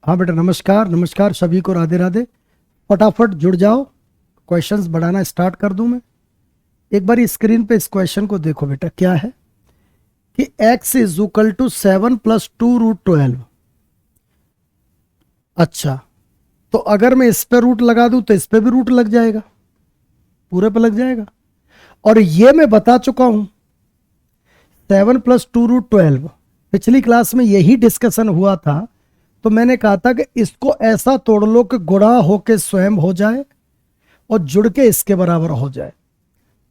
हाँ बेटा, नमस्कार नमस्कार सभी को, राधे राधे। फटाफट जुड़ जाओ, क्वेश्चंस बढ़ाना स्टार्ट कर दूं मैं। एक बार स्क्रीन पे इस क्वेश्चन को देखो बेटा, क्या है कि x इज इक्वल टू 7 + 2√12। अच्छा, तो अगर मैं इस पे रूट लगा दूं तो इस पे भी रूट लग जाएगा, पूरे पे लग जाएगा। और ये मैं बता चुका हूं, 7 + 2√12। पिछली क्लास में यही डिस्कशन हुआ था, तो मैंने कहा था कि इसको ऐसा तोड़ लो कि गुणा होके स्वयं हो जाए और जुड़ के इसके बराबर हो जाए।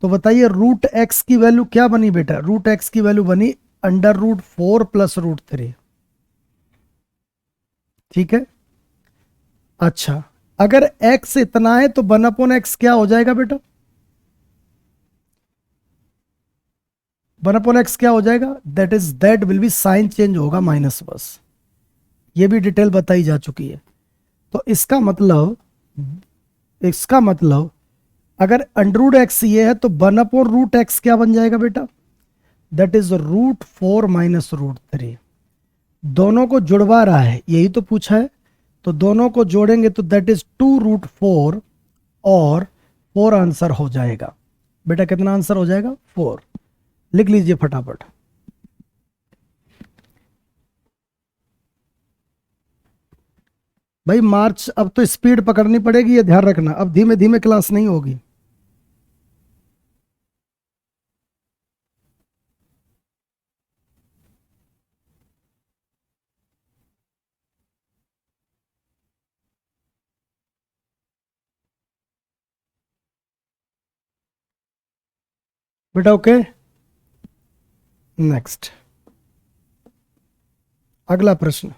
तो बताइए रूट एक्स की वैल्यू क्या बनी बेटा? रूट एक्स की वैल्यू बनी √4 + √3। ठीक है। अच्छा, अगर x इतना है तो 1/x क्या हो जाएगा बेटा? 1/x क्या हो जाएगा? That will be sign change होगा माइनस, बस। ये भी डिटेल बताई जा चुकी है। तो इसका मतलब अगर √x ये है तो 1/√x क्या बन जाएगा बेटा? That is √4 - √3। दोनों को जुड़वा रहा है, यही तो पूछा है। तो दोनों को जोड़ेंगे तो दैट इज 2√4 और 4 आंसर हो जाएगा। बेटा कितना आंसर हो जाएगा? 4। लिख लीजिए फटाफट। भाई मार्च, अब तो स्पीड पकड़नी पड़ेगी, ये ध्यान रखना, अब धीमे धीमे क्लास नहीं होगी। बेटा ओके, नेक्स्ट अगला प्रश्न।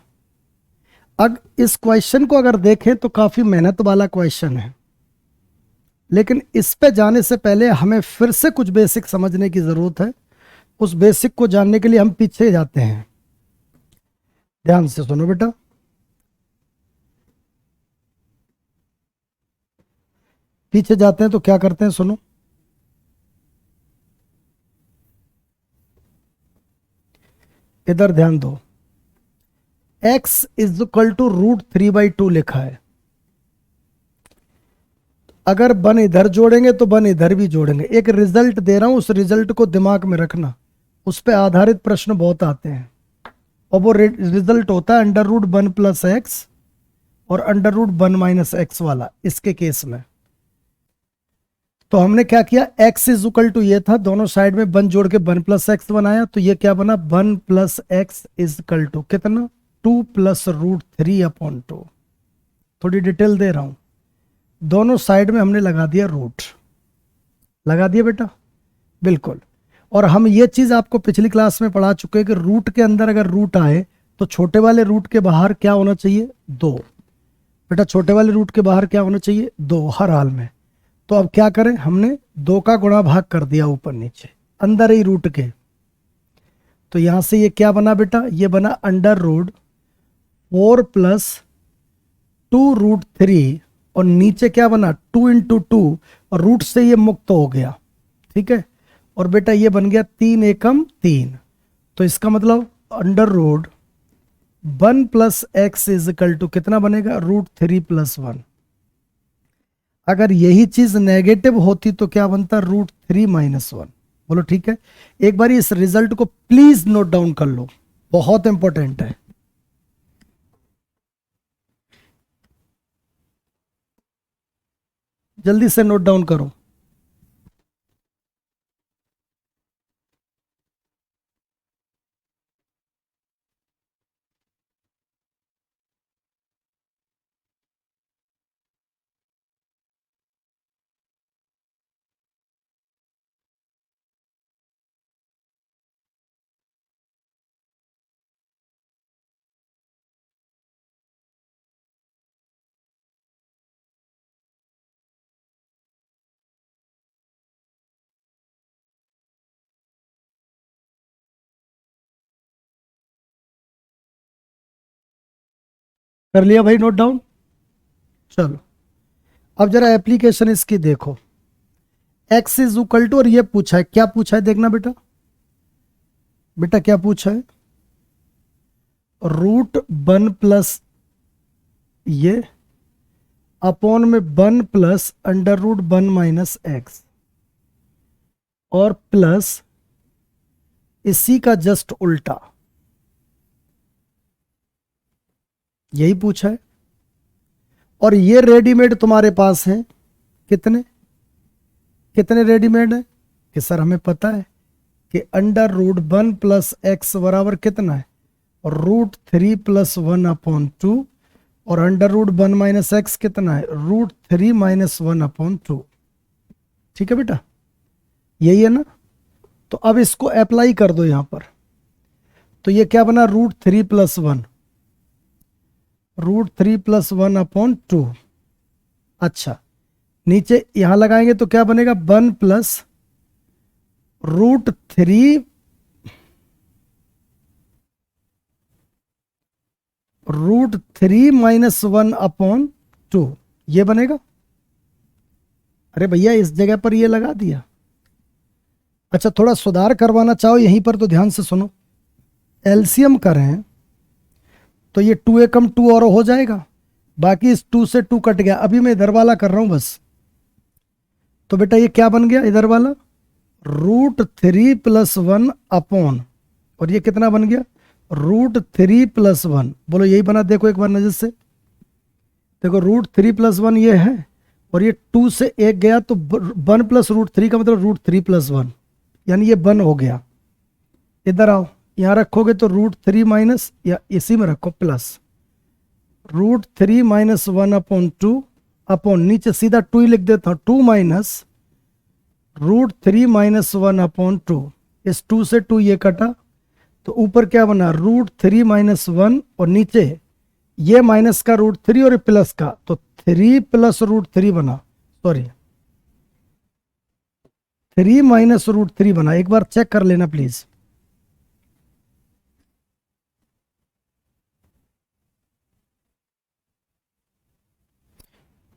अब इस क्वेश्चन को अगर देखें तो काफी मेहनत वाला क्वेश्चन है, लेकिन इस पे जाने से पहले हमें फिर से कुछ बेसिक समझने की जरूरत है। उस बेसिक को जानने के लिए हम पीछे जाते हैं। ध्यान से सुनो बेटा, पीछे जाते हैं तो क्या करते हैं, सुनो। इधर ध्यान दो, x इज इक्वल टू √3/2 लिखा है। अगर बन इधर जोड़ेंगे तो बन इधर भी जोड़ेंगे। एक रिजल्ट दे रहा हूं, उस रिजल्ट को दिमाग में रखना, उस पर आधारित प्रश्न बहुत आते हैं। और वो रिजल्ट होता है √1 + x और √1 - x वाला, इसके केस में। तो हमने क्या किया, x इज इक्वल टू ये था, दोनों साइड में 1 जोड़ के 1 + x बनाया, तो ये क्या बना? 1 + x इज इक्वल टू कितना? 2 + √3/2। थोड़ी डिटेल दे रहा हूं, दोनों साइड में हमने लगा दिया रूट। लगा दिया बेटा? बिल्कुल। और हम ये चीज आपको पिछली क्लास में पढ़ा चुके हैं कि रूट के अंदर अगर रूट आए तो छोटे वाले रूट के बाहर क्या होना चाहिए? 2। बेटा छोटे वाले रूट के बाहर क्या होना चाहिए? 2 हर हाल में। तो अब क्या करें, हमने 2 का गुणा भाग कर दिया ऊपर नीचे, अंदर ही रूट के। तो यहां से ये क्या बना बेटा? ये बना √4 + 2√3, और नीचे क्या बना? 2 × 2, और रूट से ये मुक्त हो गया। ठीक है। और बेटा ये बन गया 3 एकम 3। तो इसका मतलब √1 + x इज इक्वल टू कितना बनेगा? √3 + 1। अगर यही चीज नेगेटिव होती तो क्या बनता? √3 - 1। बोलो ठीक है। एक बार इस रिजल्ट को प्लीज नोट डाउन कर लो, बहुत इंपॉर्टेंट है। जल्दी से नोट डाउन करो। कर लिया भाई नोट डाउन? चलो, अब जरा एप्लीकेशन इसकी देखो। x इज इक्वल टू, और ये पूछा है, क्या पूछा है देखना बेटा। बेटा क्या पूछा है? √1 + ये अपॉन में 1 plus under root 1 minus x और प्लस इसी का जस्ट उल्टा, यही पूछा है। और ये रेडीमेड तुम्हारे पास है, कितने कितने रेडीमेड है कि सर हमें पता है कि अंडर रूट 1 प्लस एक्स बराबर कितना है, रूट 3 प्लस 1 अपॉन 2, और अंडर रूट 1 माइनस एक्स कितना है, रूट 3 माइनस 1 अपॉन 2। ठीक है बेटा, यही है ना। तो अब इसको अप्लाई कर दो यहां पर, तो ये क्या बना, root 3 plus 1, root 3 plus 1 upon 2। अच्छा, नीचे यहां लगाएंगे तो क्या बनेगा, 1 प्लस रूट 3 माइनस 1 अपॉन 2, ये बनेगा। अरे भैया इस जगह पर ये लगा दिया। अच्छा, थोड़ा सुधार करवाना चाहो यहीं पर तो ध्यान से सुनो, एलसीएम करें तो ये 2 एकम 2 और हो जाएगा, बाकी इस 2 से 2 कट गया। अभी मैं इधर वाला कर रहा हूं बस। तो बेटा ये क्या बन गया इधर वाला, रूट 3 प्लस 1 अपॉन, और ये कितना बन गया, रूट 3 प्लस 1। बोलो यही बना, देखो एक बार नजर से देखो, रूट 3 प्लस 1 ये है, और ये 2 से 1 गया तो 1 प्लस रूट 3 का मतलब रूट 3 प्लस 1, यानी ये 1 हो गया। इधर आओ, यहां रखोगे तो रूट 3 माइनस, या इसी में रखो plus, root 3 minus 1 upon 2 upon, नीचे सीधा 2 ही लिख देता हूं, 2 माइनस रूट 3 माइनस 1 अपॉन 2। इस 2 से 2 ये कटा, तो ऊपर क्या बना, रूट 3 माइनस 1, और नीचे ये माइनस का रूट 3 और प्लस का, तो 3 प्लस रूट 3 बना, सॉरी 3 माइनस रूट 3 बना। एक बार चेक कर लेना प्लीज।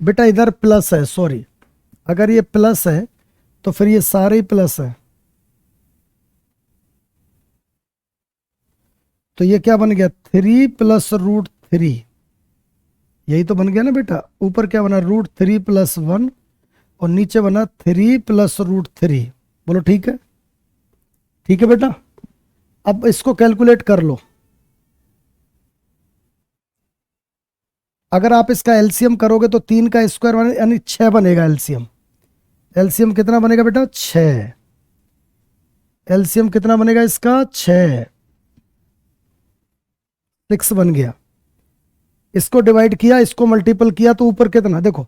बेटा इधर प्लस है, सॉरी, अगर ये प्लस है तो फिर ये सारे ही प्लस है, तो ये क्या बन गया, 3 प्लस रूट 3, यही तो बन गया ना बेटा। ऊपर क्या बना, रूट 3 प्लस 1, और नीचे बना 3 प्लस रूट 3। बोलो ठीक है, ठीक है बेटा। अब इसको कैलकुलेट कर लो, अगर आप इसका एलसीएम करोगे तो 3 का स्क्वायर यानी 6 बनेगा एलसीएम। एलसीएम कितना बनेगा बेटा, 6। एलसीएम कितना बनेगा इसका, 6, 6 बन गया। इसको डिवाइड किया, इसको मल्टीपल किया, तो ऊपर कितना देखो,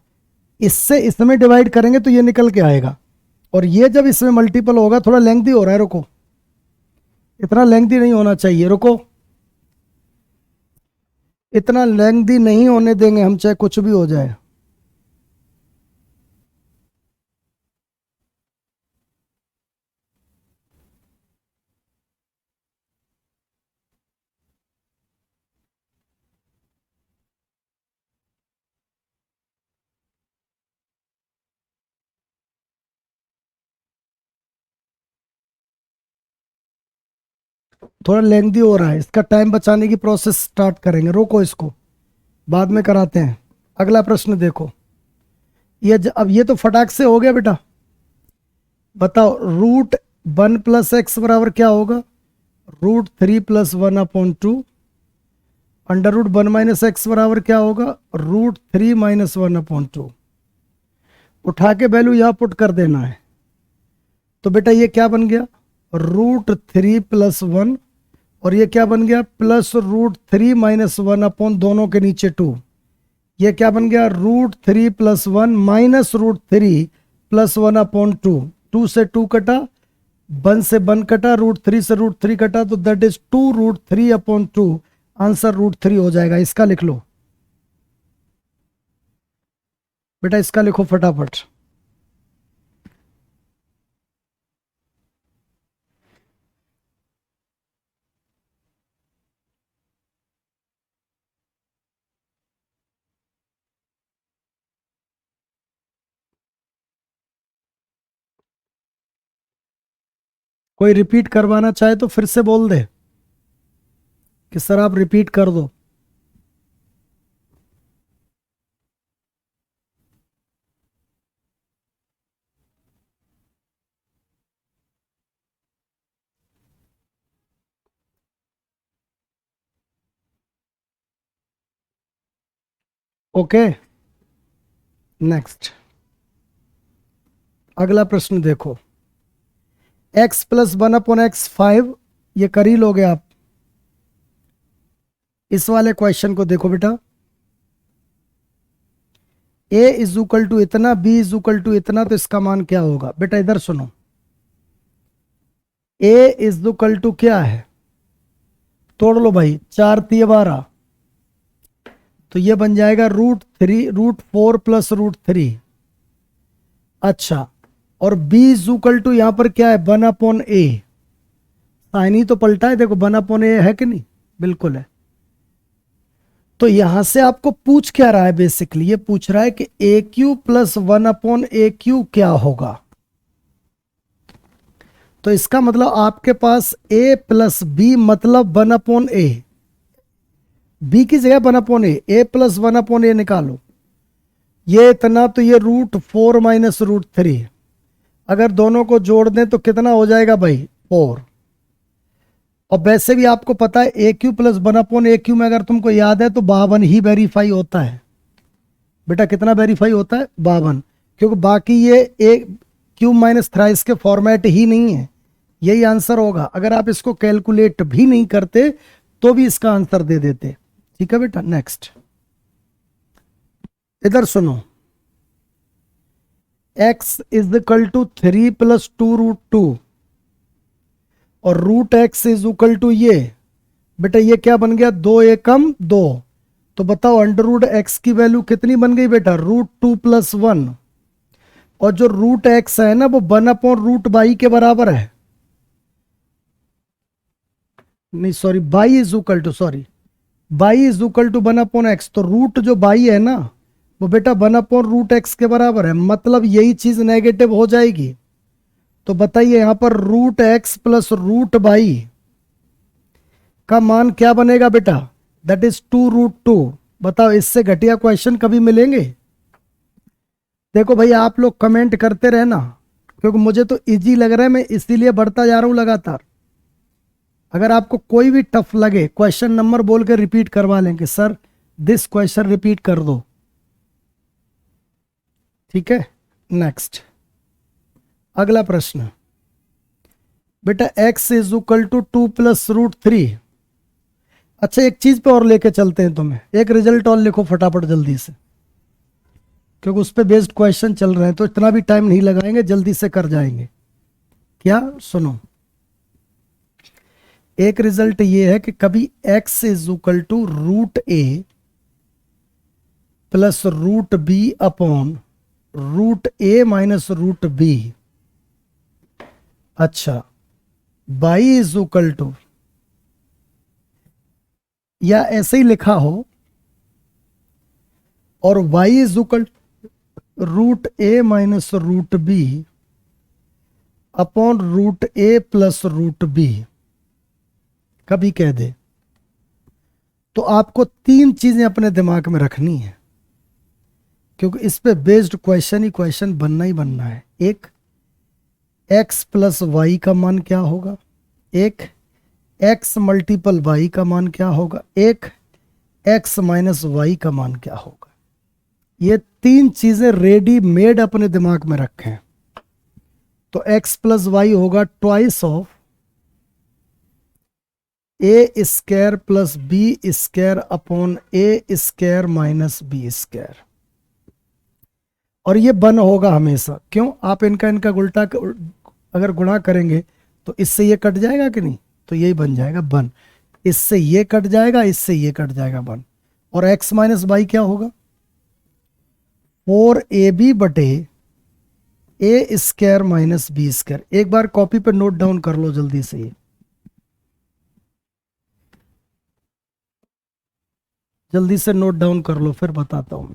इससे इसमें डिवाइड करेंगे तो ये निकल के आएगा, और ये जब इसमें मल्टीपल होगा, थोड़ा लेंथी हो रहा है, रुको, इतना लेंथी नहीं होना चाहिए, रुको, इतना लेंथी नहीं होने देंगे हम, चाहे कुछ भी हो जाए। थोड़ा लेंथी हो रहा है, इसका टाइम बचाने की प्रोसेस स्टार्ट करेंगे, रोको इसको, बाद में कराते हैं। अगला प्रश्न देखो, अब ये तो फटाक से हो गया बेटा। बताओ, रूट 1 प्लस एक्स बराबर क्या होगा, root 3 plus 1 upon 2, under root 1 minus x बराबर क्या होगा, रूट 3 माइनस 1 अपॉन 2। उठा के वैल्यू यहां पुट कर देना है, तो बेटा ये क्या बन गया, रूट 3 प्लस 1, और ये क्या बन गया, प्लस रूट 3 माइनस 1 अपॉन दोनों के नीचे 2। ये क्या बन गया, root 3 plus 1 minus root 3 plus 1 upon 2। 2 से 2 कटा, 1 से 1 कटा, रूट 3 से रूट 3 कटा, तो that is 2 root 3 upon 2। Answer root 3 हो जाएगा। इसका लिख लो बेटा, इसका लिखो फटाफट। कोई रिपीट करवाना चाहे तो फिर से बोल दे कि सर आप रिपीट कर दो। ओके, नेक्स्ट अगला प्रश्न देखो। x प्लस 1/x5, ये कर ही लोगे आप। इस वाले क्वेश्चन को देखो बेटा, a इज इक्वल टू इतना, b इज इक्वल टू इतना, तो इसका मान क्या होगा बेटा? इधर सुनो, a इज इक्वल टू क्या है? तोड़ लो भाई, 4×3=12, तो ये बन जाएगा √4 प्लस √3। अच्छा, और b इज इक्वल टू यहां पर क्या है? 1/a। साइन ही तो पलटा है, देखो 1/a है कि नहीं? बिल्कुल है। तो यहां से आपको पूछ क्या रहा है? बेसिकली ये पूछ रहा है कि ए क्यू प्लस 1/a³ क्या होगा। तो इसका मतलब आपके पास a प्लस बी मतलब 1/a, b की जगह 1/a, a प्लस 1/a निकालो, ये इतना, तो ये √4 माइनस √3, अगर दोनों को जोड़ दें तो कितना हो जाएगा भाई? 4। और वैसे भी आपको पता है a³ प्लस 1/a³ में अगर तुमको याद है तो 52 ही वेरीफाई होता है बेटा। कितना वेरीफाई होता है? 52, क्योंकि बाकी ये a³ - के फॉर्मेट ही नहीं है। यही आंसर होगा। अगर आप इसको कैलकुलेट भी नहीं करते तो भी इसका आंसर दे देते। ठीक है बेटा, नेक्स्ट इधर सुनो, x is equal to 3 plus 2√2 और √x इज इक्वल टू ये, बेटा ये क्या बन गया? 2 एकम 2। तो बताओ √x की वैल्यू कितनी बन गई बेटा? √2 प्लस 1। और जो √x है ना वो 1/√y के बराबर है। नहीं sorry, y is equal to, sorry, y is equal to 1/x। तो रूट जो बाई है ना वो बेटा 1/√x के बराबर है, मतलब यही चीज नेगेटिव हो जाएगी। तो बताइए यहां पर √x प्लस √y का मान क्या बनेगा बेटा? That is 2√2। बताओ इससे घटिया क्वेश्चन कभी मिलेंगे? देखो भाई, आप लोग कमेंट करते रहना, क्योंकि मुझे तो इजी लग रहा है, मैं इसीलिए बढ़ता जा रहा हूं लगातार। अगर आपको कोई भी टफ लगे, क्वेश्चन नंबर बोल के रिपीट करवा लेंगे, सर दिस क्वेश्चन रिपीट कर दो। ठीक है, नेक्स्ट अगला प्रश्न बेटा, x is equal to 2 plus √3। अच्छा, एक चीज पे और लेके चलते हैं तुम्हें, एक रिजल्ट और लिखो फटाफट जल्दी से, क्योंकि उस पे बेस्ड क्वेश्चन चल रहे हैं, तो इतना भी टाइम नहीं लगाएंगे, जल्दी से कर जाएंगे। क्या? सुनो, एक रिजल्ट ये है कि कभी x is equal to √a plus √b upon √a minus √b। अच्छा, बाई इज इक्वल टू, या ऐसे ही लिखा हो, और y is equal √a minus √b upon √a plus √b कभी कह दे, तो आपको तीन चीजें अपने दिमाग में रखनी है, क्योंकि इस पे बेस्ड क्वेश्चन ही क्वेश्चन बनना ही बनना है। एक, x प्लस वाई का मान क्या होगा? एक, x मल्टीपल वाई का मान क्या होगा? एक, x माइनस वाई का मान क्या होगा? ये तीन चीजें रेडीमेड अपने दिमाग में रखें। तो x प्लस वाई होगा twice of a square plus b square upon a square minus b square. और ये बन होगा हमेशा। क्यों? आप इनका इनका उल्टा अगर गुणा करेंगे तो इससे ये कट जाएगा कि नहीं? तो यही बन जाएगा बन। इससे ये कट जाएगा, इससे ये कट जाएगा बन। और x माइनस बाई क्या होगा? 4ab बटे a square minus b square. एक बार कॉपी पे नोट डाउन कर लो जल्दी से, ये जल्दी से नोट डाउन कर लो, फिर बताता हूं।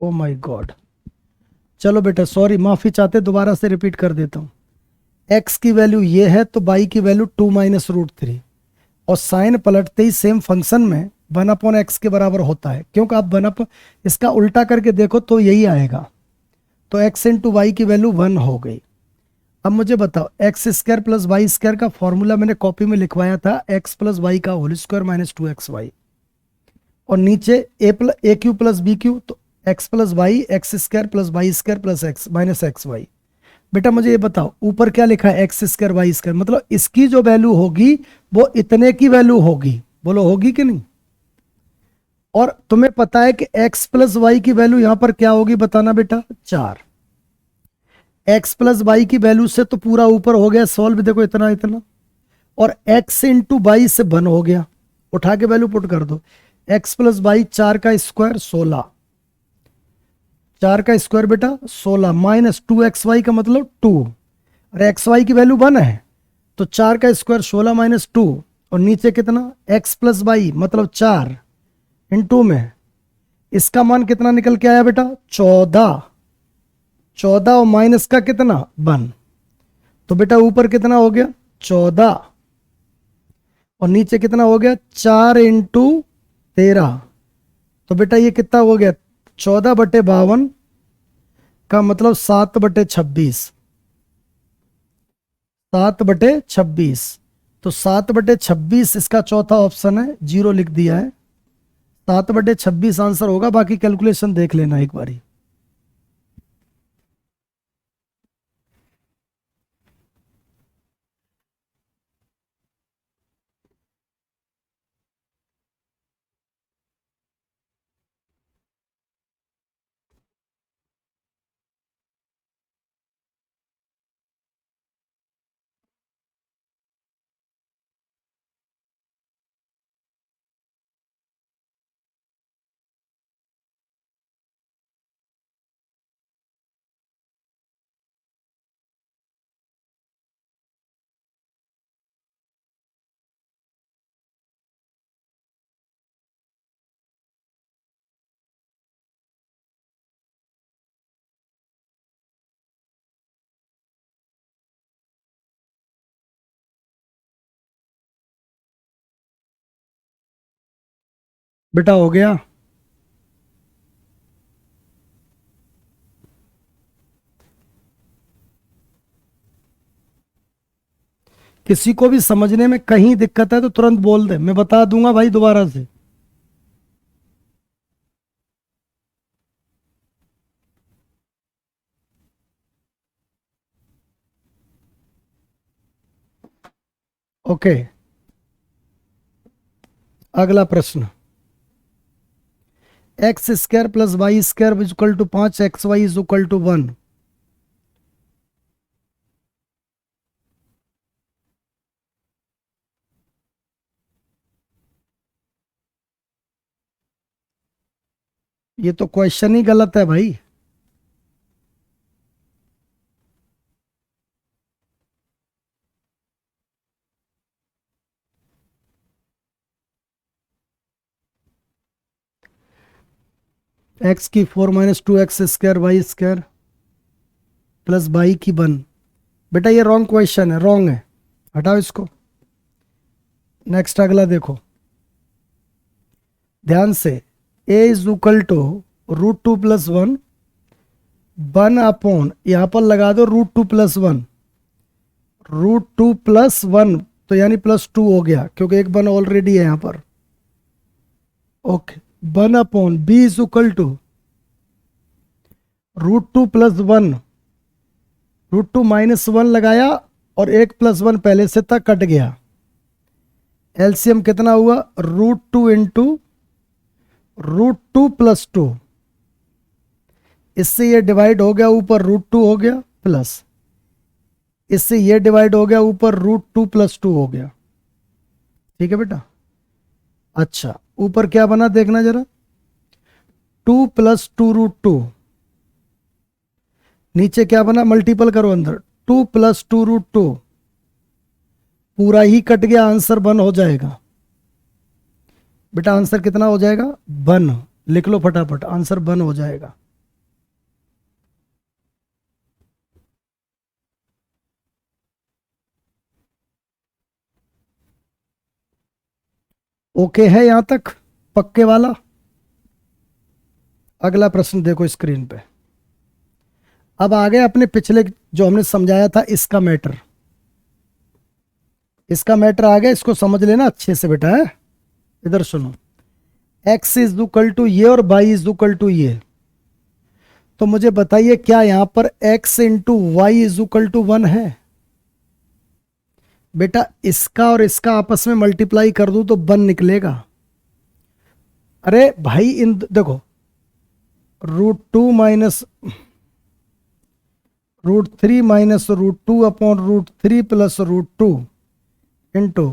ओ माय गॉड, चलो बेटा सॉरी, माफी चाहते, दोबारा से रिपीट कर देता हूं। x की वैल्यू ये है तो y की वैल्यू 2 माइनस रूट थ्री, और साइन पलटते ही सेम फंक्शन में 1/x के बराबर होता है, क्योंकि आप 1 इसका उल्टा करके देखो तो यही आएगा। तो x इंटू वाई की वैल्यू 1 हो गई। अब मुझे बताओ, x square plus y square का फॉर्मूला मैंने कॉपी में लिखवाया था, x प्लस वाई का होल स्क्वायर माइनस 2xy, और नीचे a q plus b q, तो x plus y x square plus y square plus x minus x y. बेटा मुझे ये बताओ, ऊपर क्या लिखा है, एक्स स्क्वायर वाई स्क्वायर, मतलब इसकी जो वैल्यू होगी वो इतने की वैल्यू होगी, बोलो होगी कि नहीं? और तुम्हें पता है कि x प्लस वाई की वैल्यू यहां पर क्या होगी, बताना बेटा, 4। x प्लस वाई की वैल्यू से तो पूरा ऊपर हो गया सॉल्व, देखो इतना इतना, और x इंटू वाई से 1 हो गया, उठा के वैल्यू पुट कर दो। x प्लस वाई 4 का स्क्वायर 16, 4 का स्क्वायर बेटा 16 माइनस 2xy का मतलब 2, अरे xy की वैल्यू 1 है तो 4 का स्क्वायर 16 माइनस 2, और नीचे कितना, x प्लस वाई मतलब 4 इंटू में इसका मान कितना निकल के आया बेटा, 14, 14 और माइनस का कितना 1, तो बेटा ऊपर कितना हो गया 14, और नीचे कितना हो गया 4 इंटू 13, तो बेटा ये कितना हो गया 14/52 का मतलब 7/26, 7/26, तो 7/26 इसका चौथा ऑप्शन है, 0 लिख दिया है, 7/26 आंसर होगा, बाकी कैलकुलेशन देख लेना एक बारी। बेटा हो गया, किसी को भी समझने में कहीं दिक्कत है तो तुरंत बोल दे, मैं बता दूंगा भाई दोबारा से। ओके, अगला प्रश्न, x square plus y square is equal to 5xy is equal to 1। ये तो क्वेश्चन ही गलत है भाई। एक्स की 4 minus 2x square y square plus y की 1, बेटा ये रॉन्ग क्वेश्चन है, रॉन्ग है, हटाओ इसको। नेक्स्ट अगला देखो ध्यान से, a is equal to √2 plus 1, 1 यहां पर लगा दो √2 प्लस 1, √2 प्लस 1 तो यानी +2 हो गया, क्योंकि एक 1 ऑलरेडी है यहां पर। Okay, 1/b is equal to √2 plus 1, √2 minus 1 लगाया और 1 प्लस 1 पहले से था, कट गया, एलसीएम कितना हुआ, √2 इंटू √2 प्लस 2, इससे ये डिवाइड हो गया, ऊपर √2 हो गया प्लस, इससे ये डिवाइड हो गया, ऊपर √2 प्लस 2 हो गया। ठीक है बेटा, अच्छा ऊपर क्या बना देखना जरा, 2 प्लस 2 √2, नीचे क्या बना, मल्टीपल करो अंदर, 2 प्लस 2 √2, पूरा ही कट गया, आंसर 1 हो जाएगा। बेटा आंसर कितना हो जाएगा, 1, लिख लो फटाफट, आंसर 1 हो जाएगा। ओके है यहां तक पक्के वाला? अगला प्रश्न देखो स्क्रीन पे। अब आगे अपने पिछले जो हमने समझाया था इसका मैटर, इसका मैटर आ गया, इसको समझ लेना अच्छे से बेटा है। इधर सुनो, x इज इक्वल टू ये और y इज इक्वल टू ये। तो मुझे बताइए क्या यहां पर x into y is equal to 1 है? बेटा इसका और इसका आपस में मल्टीप्लाई कर दूं तो 1 निकलेगा। अरे भाई इन देखो, √2 minus √3 minus √2 upon √3 plus √2 into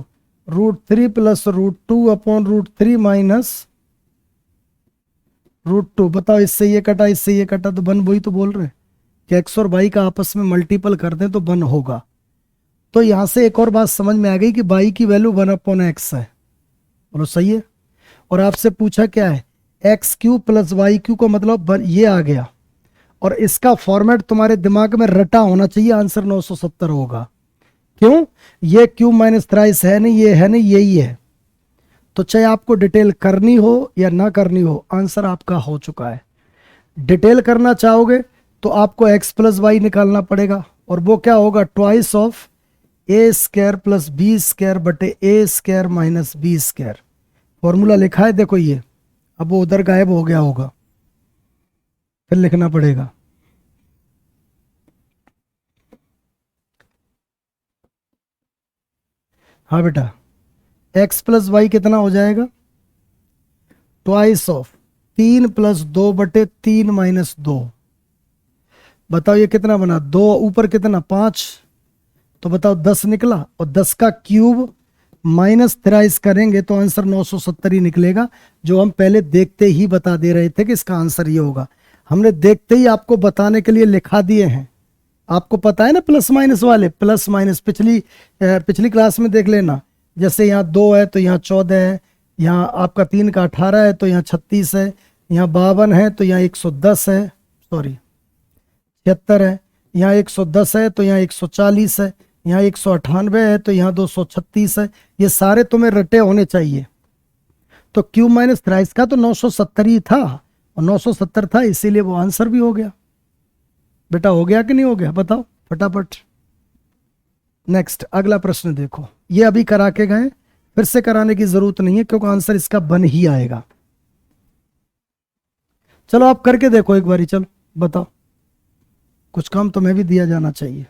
√3 plus √2 upon √3 minus √2। बताओ इससे ये कटा, इससे ये कटा तो 1, वही तो बोल रहे कि एक्स और वाई का आपस में मल्टीपल कर दें तो 1 होगा। तो यहां से एक और बात समझ में आ गई कि वाई की वैल्यू 1 अपॉन एक्स है। बोलो सही है। और आपसे पूछा क्या है, x q plus y q का मतलब ये आ गया। और इसका फॉर्मेट तुम्हारे दिमाग में रटा होना चाहिए, आंसर 970 होगा। क्यों? ये क्यू माइनस थ्राइस है नहीं, ये है नहीं, यही है। तो चाहे आपको डिटेल करनी हो या ना करनी हो, आंसर आपका हो चुका है। डिटेल करना चाहोगे तो आपको एक्स प्लस वाई निकालना पड़ेगा, और वो क्या होगा, twice of a square plus b square बटे a square minus b square. Formula लिखा है देखो ये, अब वो उधर गायब हो गया होगा, फिर लिखना पड़ेगा। हाँ बेटा, एक्स प्लस वाई कितना हो जाएगा, ट्वाइस ऑफ 3 प्लस 2 बटे 3 माइनस 2। बताओ ये कितना बना, 2 ऊपर कितना 5, तो बताओ 10 निकला। और 10 का क्यूब माइनस थ्राइस करेंगे तो आंसर 970 ही निकलेगा, जो हम पहले देखते ही बता दे रहे थे कि इसका आंसर ये होगा। हमने देखते ही आपको बताने के लिए लिखा दिए हैं। आपको पता है ना प्लस माइनस वाले, प्लस माइनस पिछली क्लास में देख लेना। जैसे यहाँ 2 है तो यहाँ 14 है, यहाँ आपका 3 का 18 है तो यहाँ 36 है, यहाँ 52 है तो यहाँ 110 है, सॉरी 76 है, यहाँ 110 है तो यहाँ 140 है, यहाँ 198 है तो यहाँ 236 है। ये सारे तुम्हें रटे होने चाहिए। तो क्यू माइनस थ्राइस का तो 970 ही था, और 970 था इसीलिए वो आंसर भी हो गया। बेटा हो गया कि नहीं हो गया, बताओ फटाफट। नेक्स्ट अगला प्रश्न देखो, ये अभी करा के गए, फिर से कराने की जरूरत नहीं है क्योंकि आंसर इसका बन ही आएगा। चलो आप करके देखो एक बारी, चलो बताओ, कुछ काम तुम्हें भी दिया जाना चाहिए।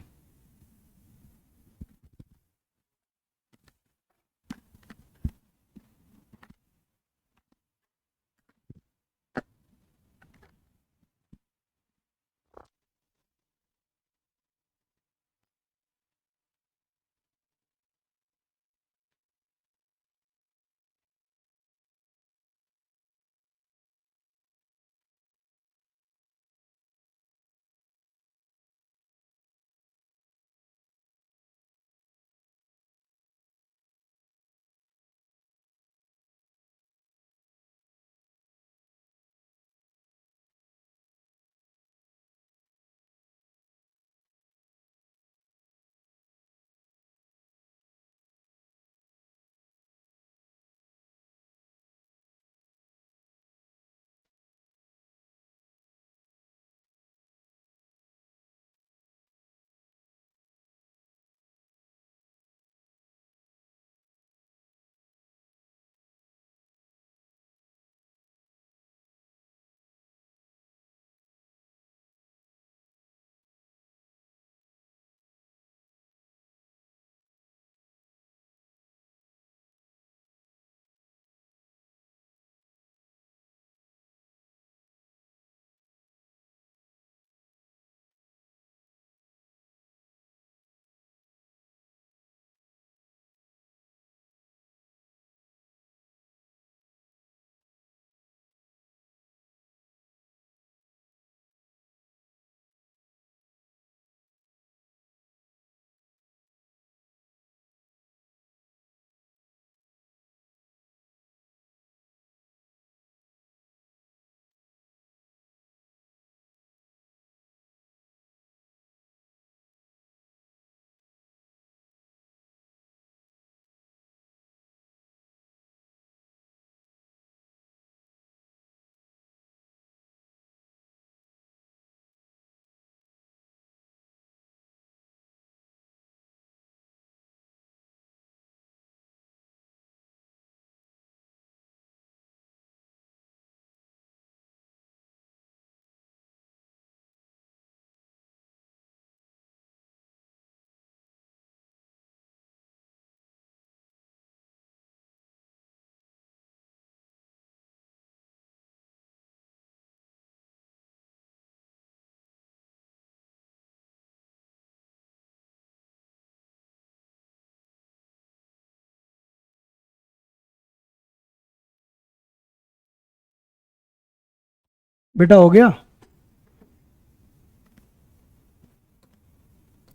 बेटा हो गया।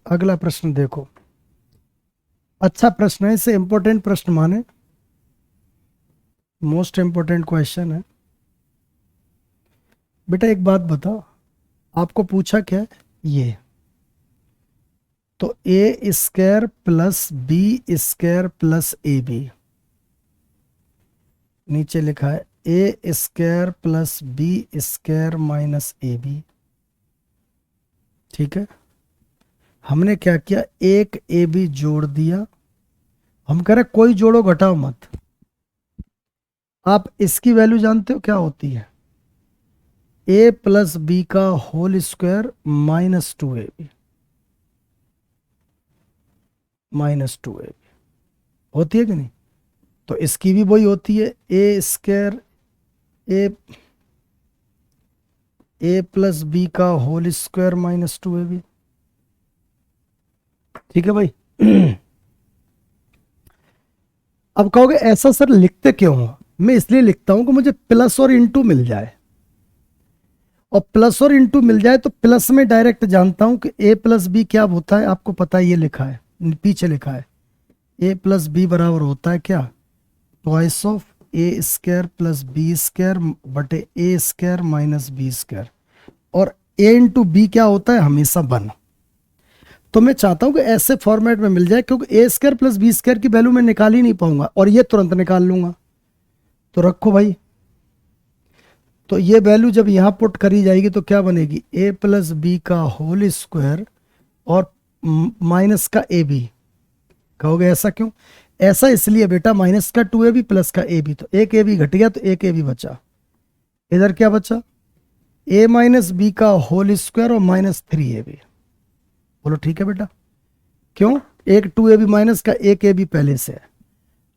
अगला प्रश्न देखो, अच्छा प्रश्न है, इसे इंपॉर्टेंट प्रश्न माने, मोस्ट इंपॉर्टेंट क्वेश्चन है। बेटा एक बात बताओ, आपको पूछा क्या है ये, तो a square plus b square plus a b, नीचे लिखा है a square plus b square minus a b. ठीक है, हमने क्या किया, एक ए बी जोड़ दिया। हम कह रहे कोई जोड़ो घटाओ मत। आप इसकी वैल्यू जानते हो क्या होती है, ए प्लस बी का whole square minus two a b, minus two a b होती है कि नहीं। तो इसकी भी वही होती है, a square a a plus b का whole square minus two a b. ठीक है भाई। अब कहोगे ऐसा सर लिखते क्यों हो, मैं इसलिए लिखता हूं कि मुझे प्लस और इंटू मिल जाए, और प्लस और इंटू मिल जाए तो प्लस में डायरेक्ट जानता हूं कि ए प्लस बी क्या होता है, आपको पता है, ये लिखा है, पीछे लिखा है, ए प्लस बी बराबर होता है क्या, twice of a square plus b square बटे a square minus b square, और ए इंटू बी क्या होता है, हमेशा वन। तो मैं चाहता हूं कि ऐसे फॉर्मेट में मिल जाए, क्योंकि ए स्क्वायर प्लस बी स्क्वायर की वैल्यू मैं निकाल ही नहीं पाऊंगा, और ये तुरंत निकाल लूंगा। तो रखो भाई, तो ये वैल्यू जब यहां पुट करी जाएगी तो क्या बनेगी, ए प्लस बी का होल स्क्वायर और माइनस का ए बी। कहोगे ऐसा क्यों, ऐसा इसलिए बेटा, माइनस का टू ए बी प्लस का ए बी, तो एक ए बी घट गया तो एक ए बी बचा। इधर क्या बचा, ए माइनस बी का होल स्क्वायर और माइनस थ्री ए बी। बोलो ठीक है बेटा, क्यों, एक टू ए बी माइनस का एक ए बी पहले से है।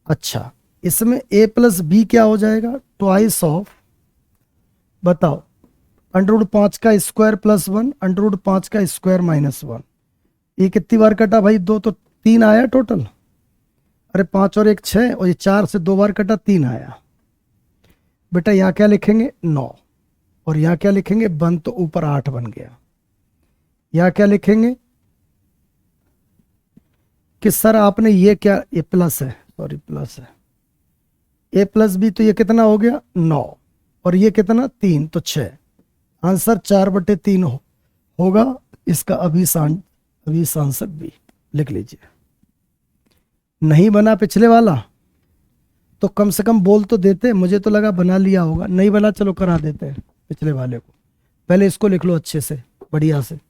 अच्छा, इसमें ए प्लस बी क्या हो जाएगा, ट्वाइस ऑफ, बताओ, अंडर रूट पांच का square plus one, under root पांच का स्क्वायर माइनस वन। ये कितनी बार कटा भाई, दो तो तीन आया टोटल, अरे पांच और एक छह, और ये चार से दो बार कटा, तीन आया। बेटा यहाँ क्या लिखेंगे, नौ, और यहाँ क्या लिखेंगे, वन तो ऊपर आठ बन गया। यहाँ क्या लिखेंगे कि सर आपने ये क्या, ये प्लस है, सॉरी प्लस है, ए प्लस बी, तो ये कितना हो गया, नौ, और ये कितना, तीन, तो छह। आंसर चार बटे तीन होगा इसका अभी आंसर बी। लिख लीजिए। नहीं बना पिछले वाला, तो कम से कम बोल तो देते, मुझे तो लगा बना लिया होगा, नहीं बना, चलो करा देते हैं पिछले वाले को। पहले इसको लिख लो अच्छे से, बढ़िया से।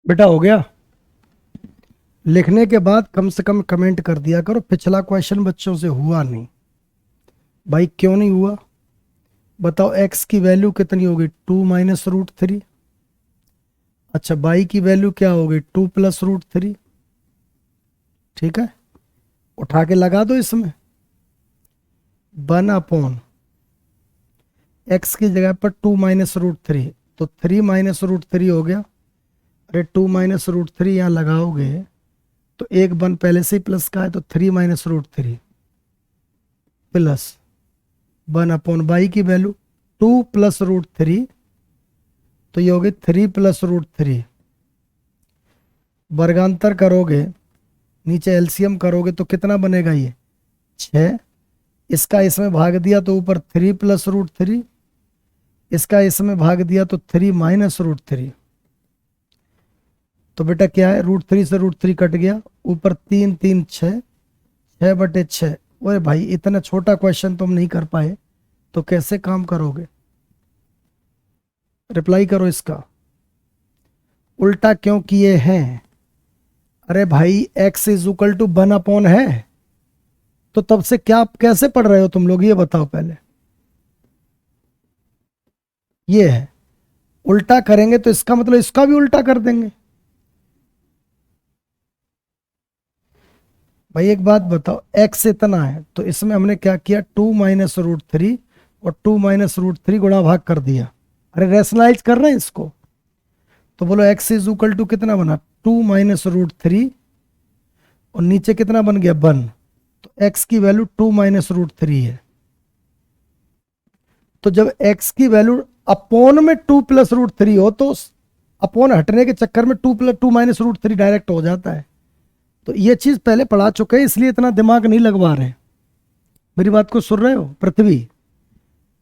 बेटा हो गया? लिखने के बाद कम से कम कमेंट कर दिया करो, पिछला क्वेश्चन बच्चों से हुआ नहीं। भाई क्यों नहीं हुआ? बताओ, एक्स की वैल्यू कितनी होगी? 2 - √3। अच्छा, बाई की वैल्यू क्या होगी? 2 + √3। ठीक है, उठा के लगा दो इसमें। 1/, एक्स की जगह पर 2 - √3, तो 3 - √3 हो गया। अरे 2 - √3 यहाँ लगाओगे तो एक 1 पहले से ही प्लस का है, तो 3 - √3 प्लस 1/बाई की वैल्यू 2 + √3, तो ये होगी 3 + √3। वर्गांतर करोगे, नीचे एलसीएम करोगे तो कितना बनेगा? ये 6। इसका इसमें भाग दिया तो ऊपर 3 + √3, इसका इसमें भाग दिया तो 3 - √3। तो बेटा क्या है? √3 से √3 कट गया, ऊपर 3 3 6, 6/6। ओए भाई, इतना छोटा क्वेश्चन तुम नहीं कर पाए तो कैसे काम करोगे? रिप्लाई करो इसका। उल्टा क्यों किए हैं? अरे भाई, x = 1/, है तो तब से क्या कैसे पढ़ रहे हो तुम लोग, ये बताओ पहले। ये है, उल्टा करेंगे तो इसका मतलब इसका भी उल्टा कर देंगे। भाई एक बात बताओ, x इतना है तो इसमें हमने क्या किया? 2 - √3 और 2 - √3 गुणा भाग कर दिया। अरे रैशनलाइज कर रहे हैं इसको, तो बोलो x कितना बना? 2 - √3, और नीचे कितना बन गया? 1। तो x की वैल्यू 2 - √3 है। तो जब x की वैल्यू अपोन में 2 + √3 हो तो अपोन हटने के चक्कर में 2 - √3 डायरेक्ट हो जाता है। तो ये चीज पहले पढ़ा चुके हैं, इसलिए इतना दिमाग नहीं लगवा रहे। मेरी बात को सुन रहे हो? पृथ्वी,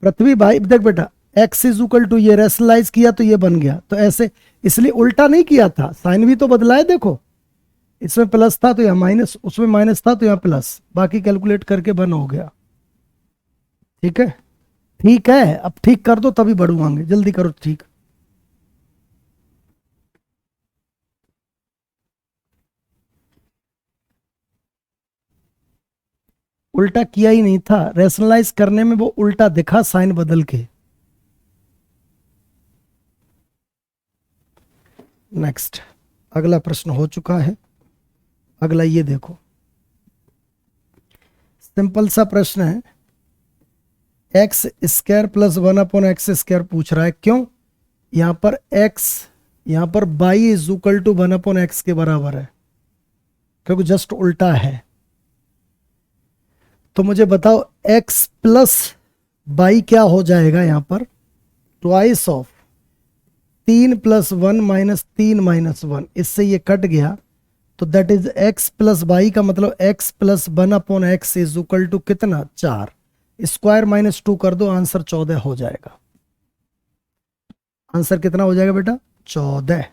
पृथ्वी भाई देख बेटा, x ये रैशनलाइज किया तो ये बन गया, तो ऐसे इसलिए उल्टा नहीं किया था, साइन भी तो बदला है। देखो, इसमें प्लस था तो यहाँ माइनस, उसमें माइनस था तो यहाँ प्लस, बाकी कैलकुलेट करके बन हो गया। ठीक है, ठीक है, अब ठीक कर दो तभी बढ़ूंगे, जल्दी करो ठीक। उल्टा किया ही नहीं था, रैशनलाइज करने में वो उल्टा दिखा साइन बदल के। नेक्स्ट, अगला प्रश्न हो चुका है। अगला ये देखो, सिंपल सा प्रश्न है। x² + 1/x² पूछ रहा है। क्यों? यहां पर x, यहां पर y = 1/x के बराबर है, क्योंकि जस्ट उल्टा है। तो मुझे बताओ, x प्लस बाई क्या हो जाएगा? यहां पर ट्वाइस ऑफ 3 + 1 - 3 - 1, इससे ये कट गया, तो that is x plus by का मतलब x + 1/x = कितना? 4। स्क्वायर -2 कर दो, आंसर 14 हो जाएगा। आंसर कितना हो जाएगा बेटा? 14।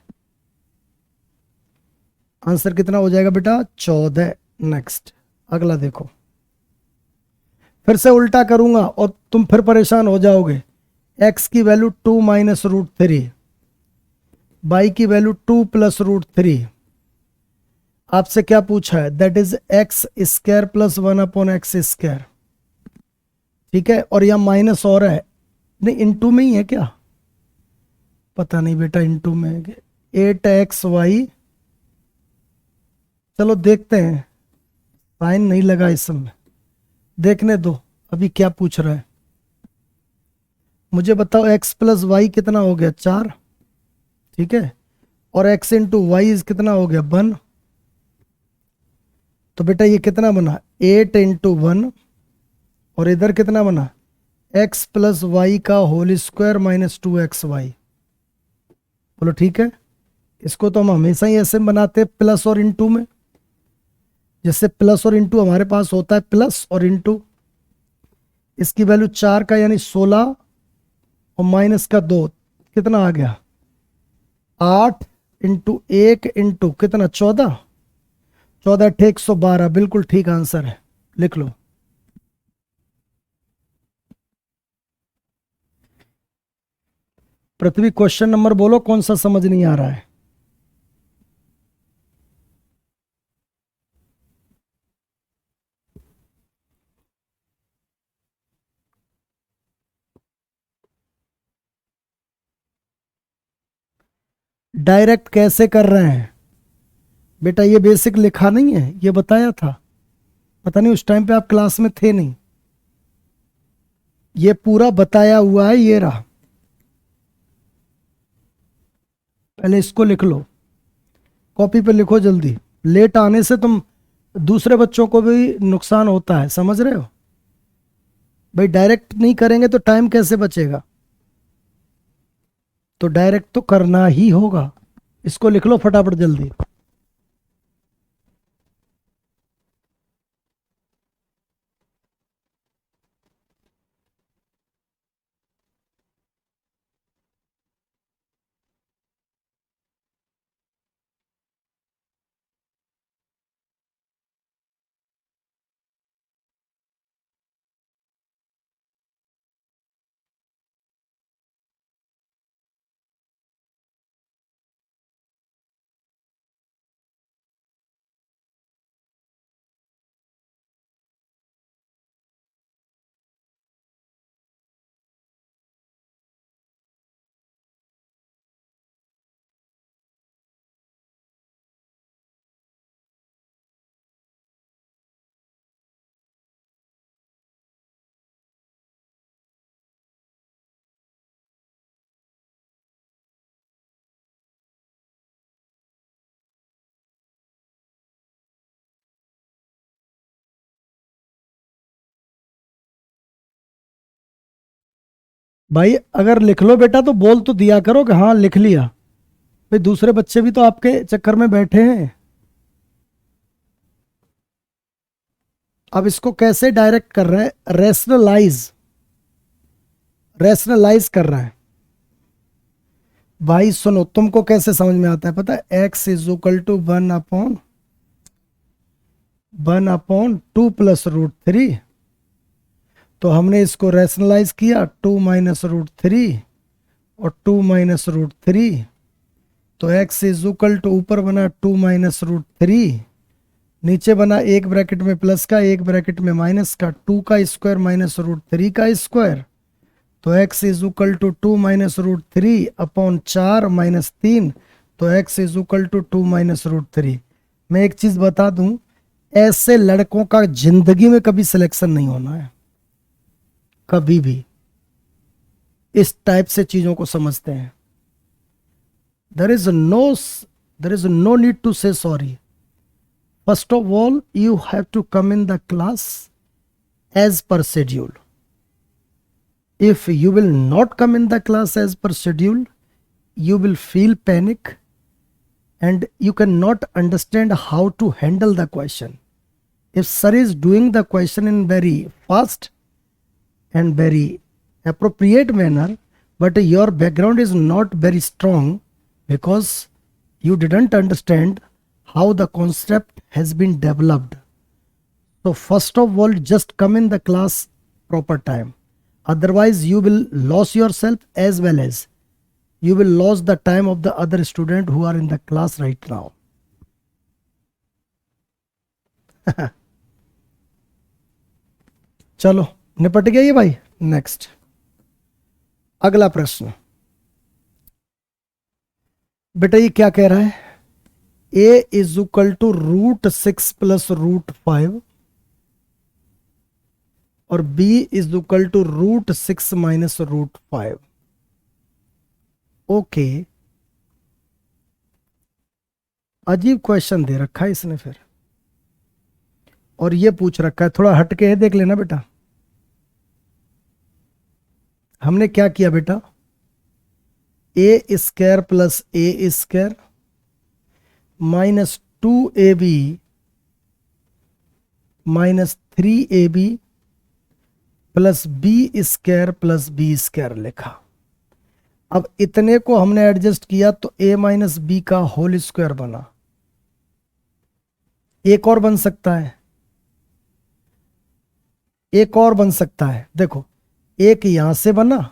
आंसर कितना हो जाएगा बेटा? 14। नेक्स्ट, अगला देखो, फिर से उल्टा करूंगा और तुम फिर परेशान हो जाओगे। x की वैल्यू 2 - √3, बाई की वैल्यू 2 + √3। आपसे क्या पूछा है? That is x² + 1/x²। ठीक है, और यहां माइनस और है, नहीं इनटू में ही है क्या? पता नहीं बेटा, इनटू में है 8xy। चलो देखते हैं, साइन नहीं लगा इसमें, देखने दो अभी क्या पूछ रहा है। मुझे बताओ, x + y कितना हो गया? 4। ठीक है, और x × y कितना हो गया? 1। तो बेटा ये कितना बना? 8 × 1, और इधर कितना बना? x + y का होल स्क्वायर -2xy। बोलो ठीक है। इसको तो हम हमेशा ही ऐसे बनाते हैं, प्लस और इंटू में। जैसे प्लस और इंटू हमारे पास होता है, प्लस और इंटू। इसकी वैल्यू 4 का यानी 16, और माइनस का 2 कितना आ गया? 8 × 1 × कितना? 14। 14 × 112, बिल्कुल ठीक आंसर है, लिख लो। पृथ्वी क्वेश्चन नंबर बोलो, कौन सा समझ नहीं आ रहा है? डायरेक्ट कैसे कर रहे हैं बेटा, ये बेसिक लिखा नहीं है, ये बताया था, पता नहीं उस टाइम पे आप क्लास में थे नहीं, ये पूरा बताया हुआ है, ये रहा। पहले इसको लिख लो, कॉपी पे लिखो जल्दी, लेट आने से तुम दूसरे बच्चों को भी नुकसान होता है, समझ रहे हो भाई, डायरेक्ट नहीं करेंगे तो टाइम कैसे बचेगा, तो डायरेक्ट तो करना ही होगा। इसको लिख लो फटाफट जल्दी। भाई अगर लिख लो बेटा तो बोल तो दिया करो कि हाँ लिख लिया, भाई दूसरे बच्चे भी तो आपके चक्कर में बैठे हैं। अब इसको कैसे डायरेक्ट कर रहे हैं, रेशनलाइज, रेशनलाइज कर रहा है। भाई सुनो, तुमको कैसे समझ में आता है पता है, एक्स इज इक्वल टू 1/2 + √3, तो हमने इसको रेशनलाइज किया, 2 - √3 और 2 - √3, तो x इज इक्वल टू, ऊपर बना 2 - √3, नीचे बना एक ब्रैकेट में प्लस का एक ब्रैकेट में माइनस का, 2 का स्क्वायर -√3 का स्क्वायर, तो x इज इक्वल टू 2 - √3/4 - 3, तो x इज इक्वल टू 2 - √3। मैं एक चीज बता दूं, ऐसे लड़कों का जिंदगी में कभी सिलेक्शन नहीं होना है, कभी भी। इस टाइप से चीजों को समझते हैं। there is no there is no need to say sorry. First of all, you have to come in the class as per schedule. If you will not come in the class as per schedule, you will feel panic and you cannot understand how to handle the question. If sir is doing the question in very fast and very appropriate manner, but your background is not very strong because you didn't understand how the concept has been developed. So first of all, just come in the class proper time. Otherwise, you will lose yourself as well as you will lose the time of the other student who are in the class right now. चलो निपट गया ये भाई। Next, अगला प्रश्न। बेटा ये क्या कह रहा है, a इज इक्वल टू √6 + √5 और b is equal to √6 - √5। Okay, अजीब क्वेश्चन दे रखा है इसने फिर, और ये पूछ रखा है, थोड़ा हटके है, देख लेना बेटा। हमने क्या किया बेटा, a² + a² -2ab -3ab + b² + b² लिखा। अब इतने को हमने एडजस्ट किया तो a - b का होल स्क्वायर बना। एक और बन सकता है, एक और बन सकता है, देखो एक यहां से बना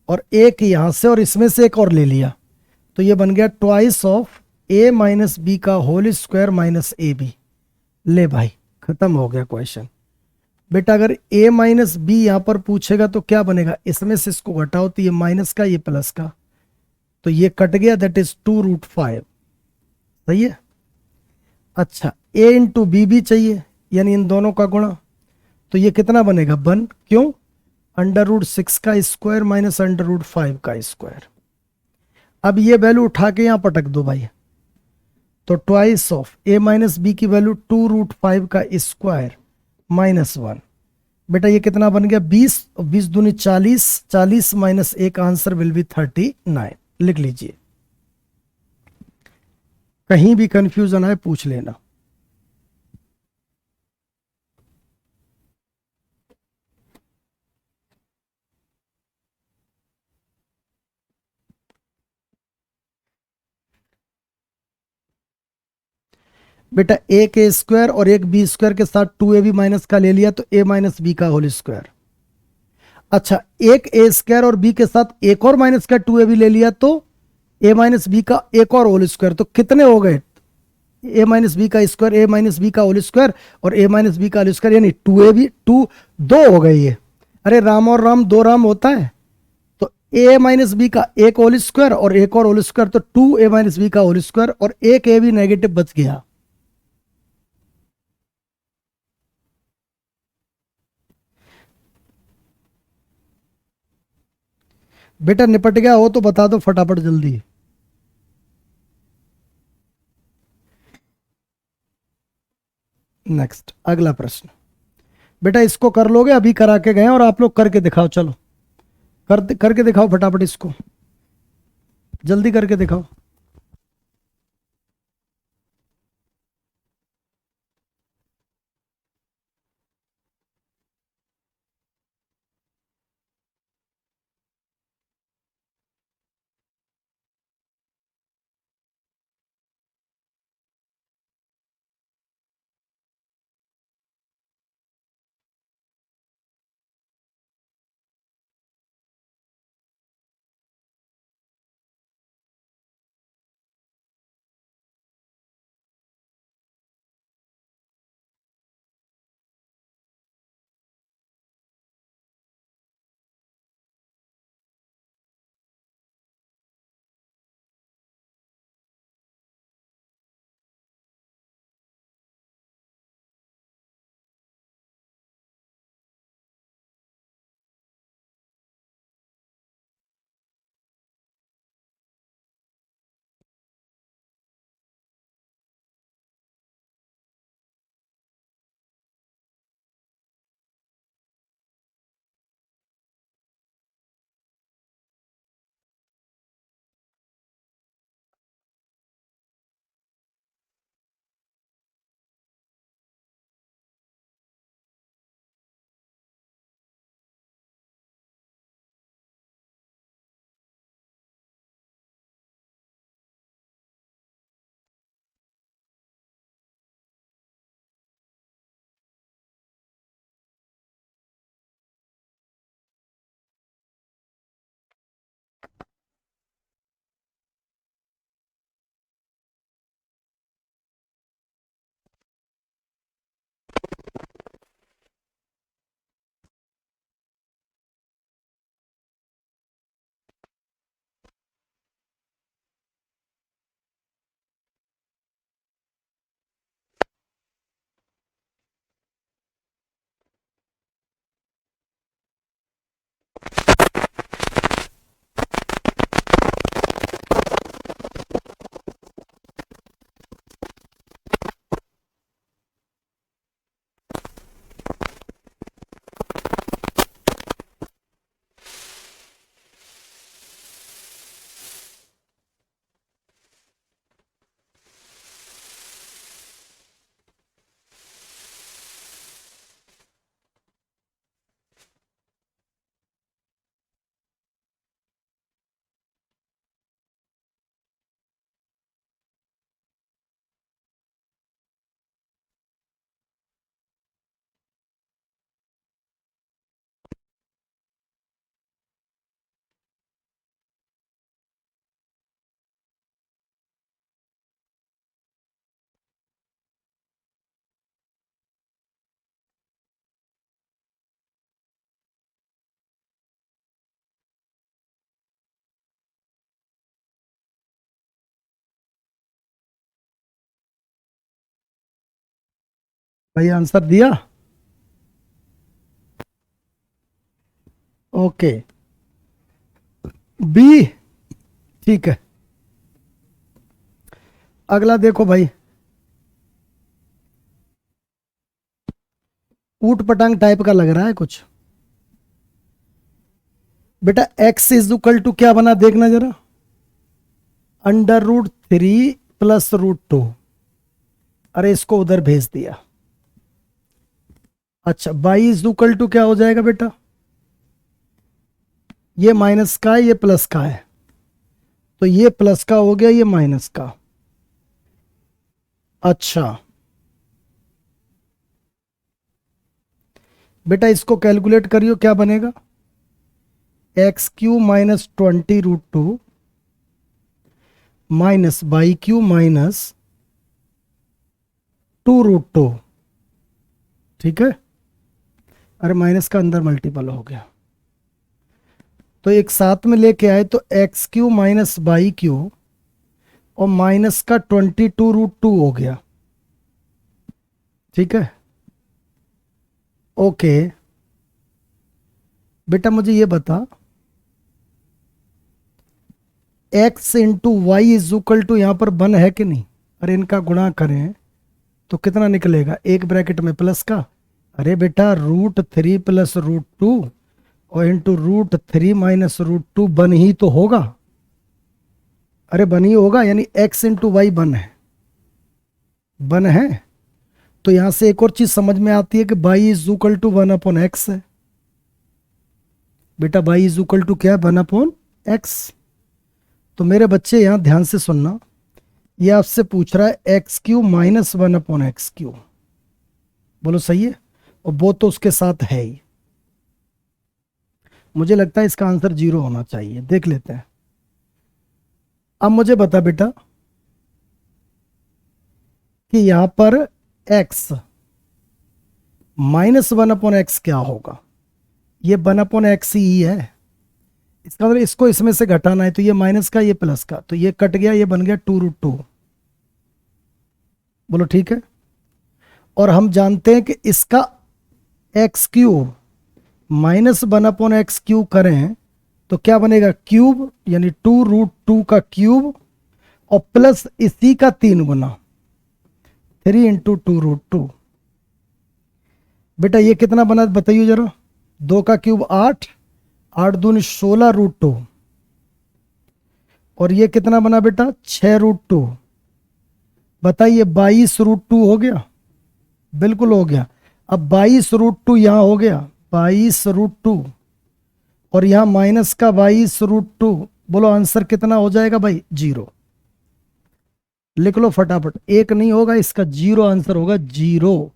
और एक यहां से, और इसमें से एक और ले लिया, तो ये बन गया ट्वाइस ऑफ a - b का होल स्क्वायर -ab। ले भाई, खत्म हो गया क्वेश्चन। बेटा अगर a - b यहां पर पूछेगा तो क्या बनेगा, इसमें से इसको घटाओ तो ये माइनस का ये प्लस का, तो ये कट गया, दैट इज 2√5। सही है। अच्छा, a इंटू बी भी चाहिए, यानी इन दोनों का गुणा। तो ये कितना बनेगा 1, क्यों? √6 का स्क्वायर माइनस √5 का स्क्वायर। अब ये वैल्यू उठा के यहां पटक दो भाई, तो twice of a minus b की वैल्यू 2√5 का स्क्वायर -1। बेटा ये कितना बन गया 20, 20 दूनी 40, 40 माइनस 1, आंसर विल बी 39। लिख लीजिए, कहीं भी कंफ्यूजन आए पूछ लेना। बेटा ए के स्क्वायर और एक बी स्क्वायर के साथ 2ab माइनस का ले लिया, तो a माइनस बी का होल स्क्वायर। अच्छा, एक ए स्क्वायर और बी के साथ एक और माइनस का 2ab ले लिया, तो a माइनस बी का एक और होल स्क्वायर। तो कितने हो गए? a माइनस बी का स्क्वायर, a माइनस बी का होल स्क्वायर और a माइनस बी का होल स्क्वायर, यानी 2ab, 2 दो हो गए ये। अरे राम और राम दो राम होता है। तो a माइनस बी का एक होल स्क्वायर और एक और होल स्क्वायर, तो 2a माइनस बी का होल स्क्वायर, और एक a भी नेगेटिव बच गया। बेटा निपट गया हो तो बता दो फटाफट जल्दी। नेक्स्ट, अगला प्रश्न। बेटा इसको कर लोगे? अभी करा के गए और आप लोग करके दिखाओ, चलो करके दिखाओ फटाफट इसको, जल्दी करके दिखाओ। भाई आंसर दिया? Okay, b. ठीक है, अगला देखो भाई, ऊट पटांग टाइप का लग रहा है कुछ। बेटा एक्स इज इक्वल टू क्या बना देखना जरा, √3 प्लस √2। अरे इसको उधर भेज दिया। अच्छा, y इज इक्वल टू क्या हो जाएगा बेटा, ये माइनस का है ये प्लस का है, तो ये प्लस का हो गया ये माइनस का। अच्छा बेटा इसको कैलकुलेट करियो, क्या बनेगा, x³ - 20 √2 माइनस y³ -2 √2। ठीक है, अरे माइनस का अंदर मल्टीपल हो गया, तो एक साथ में लेके आए तो x³ - y³ और माइनस का 22 √2 हो गया। ठीक है, ओके बेटा मुझे ये बता, x into y is equal to यहां पर 1 है कि नहीं, अरे इनका गुणा करें तो कितना निकलेगा, एक ब्रैकेट में प्लस का, अरे बेटा √3 प्लस √2 और इंटू √3 माइनस √2 1 ही तो होगा। अरे 1 ही होगा, यानी x इंटू वाई 1 है, 1 है। तो यहां से एक और चीज समझ में आती है कि y is equal to 1/x है। बेटा y इज इक्वल टू क्या है, 1/x। तो मेरे बच्चे यहां ध्यान से सुनना, ये आपसे पूछ रहा है x³ - 1/x³। बोलो सही है, और वो तो उसके साथ है ही। मुझे लगता है इसका आंसर 0 होना चाहिए, देख लेते हैं। अब मुझे बता बेटा कि यहां पर x -1/x क्या होगा, ये 1/x ही है, इसका मतलब इसको इसमें से घटाना है, तो ये माइनस का ये प्लस का, तो ये कट गया, ये बन गया 2 √2। बोलो ठीक है, और हम जानते हैं कि इसका x³ -1/x³ करें तो क्या बनेगा, क्यूब, यानी 2 √2 का क्यूब और प्लस इसी का 3 गुना, 3 इंटू 2 √2। बेटा ये कितना बना बताइए जरा, 2 का क्यूब 8, 8 दूनी 16 √2, और ये कितना बना बेटा 6 √2। बताइए 22 √2 हो गया, बिल्कुल हो गया। अब 22 √2 यहां हो गया, 22 √2 और यहां माइनस का 22 √2। बोलो आंसर कितना हो जाएगा भाई, 0। लिख लो फटाफट, एक नहीं होगा इसका, 0 आंसर होगा, 0।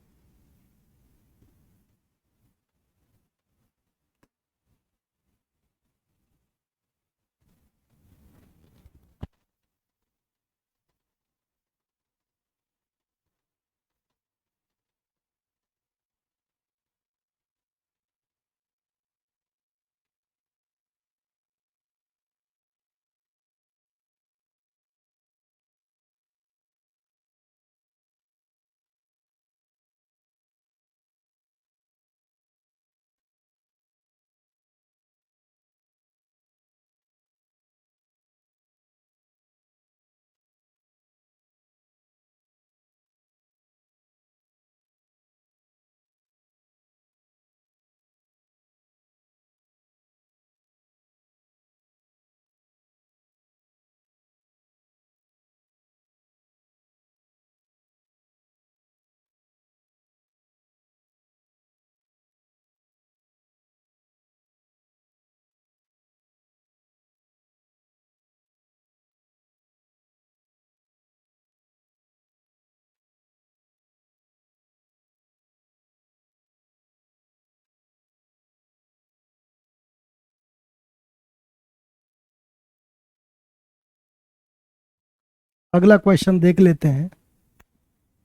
अगला क्वेश्चन देख लेते हैं,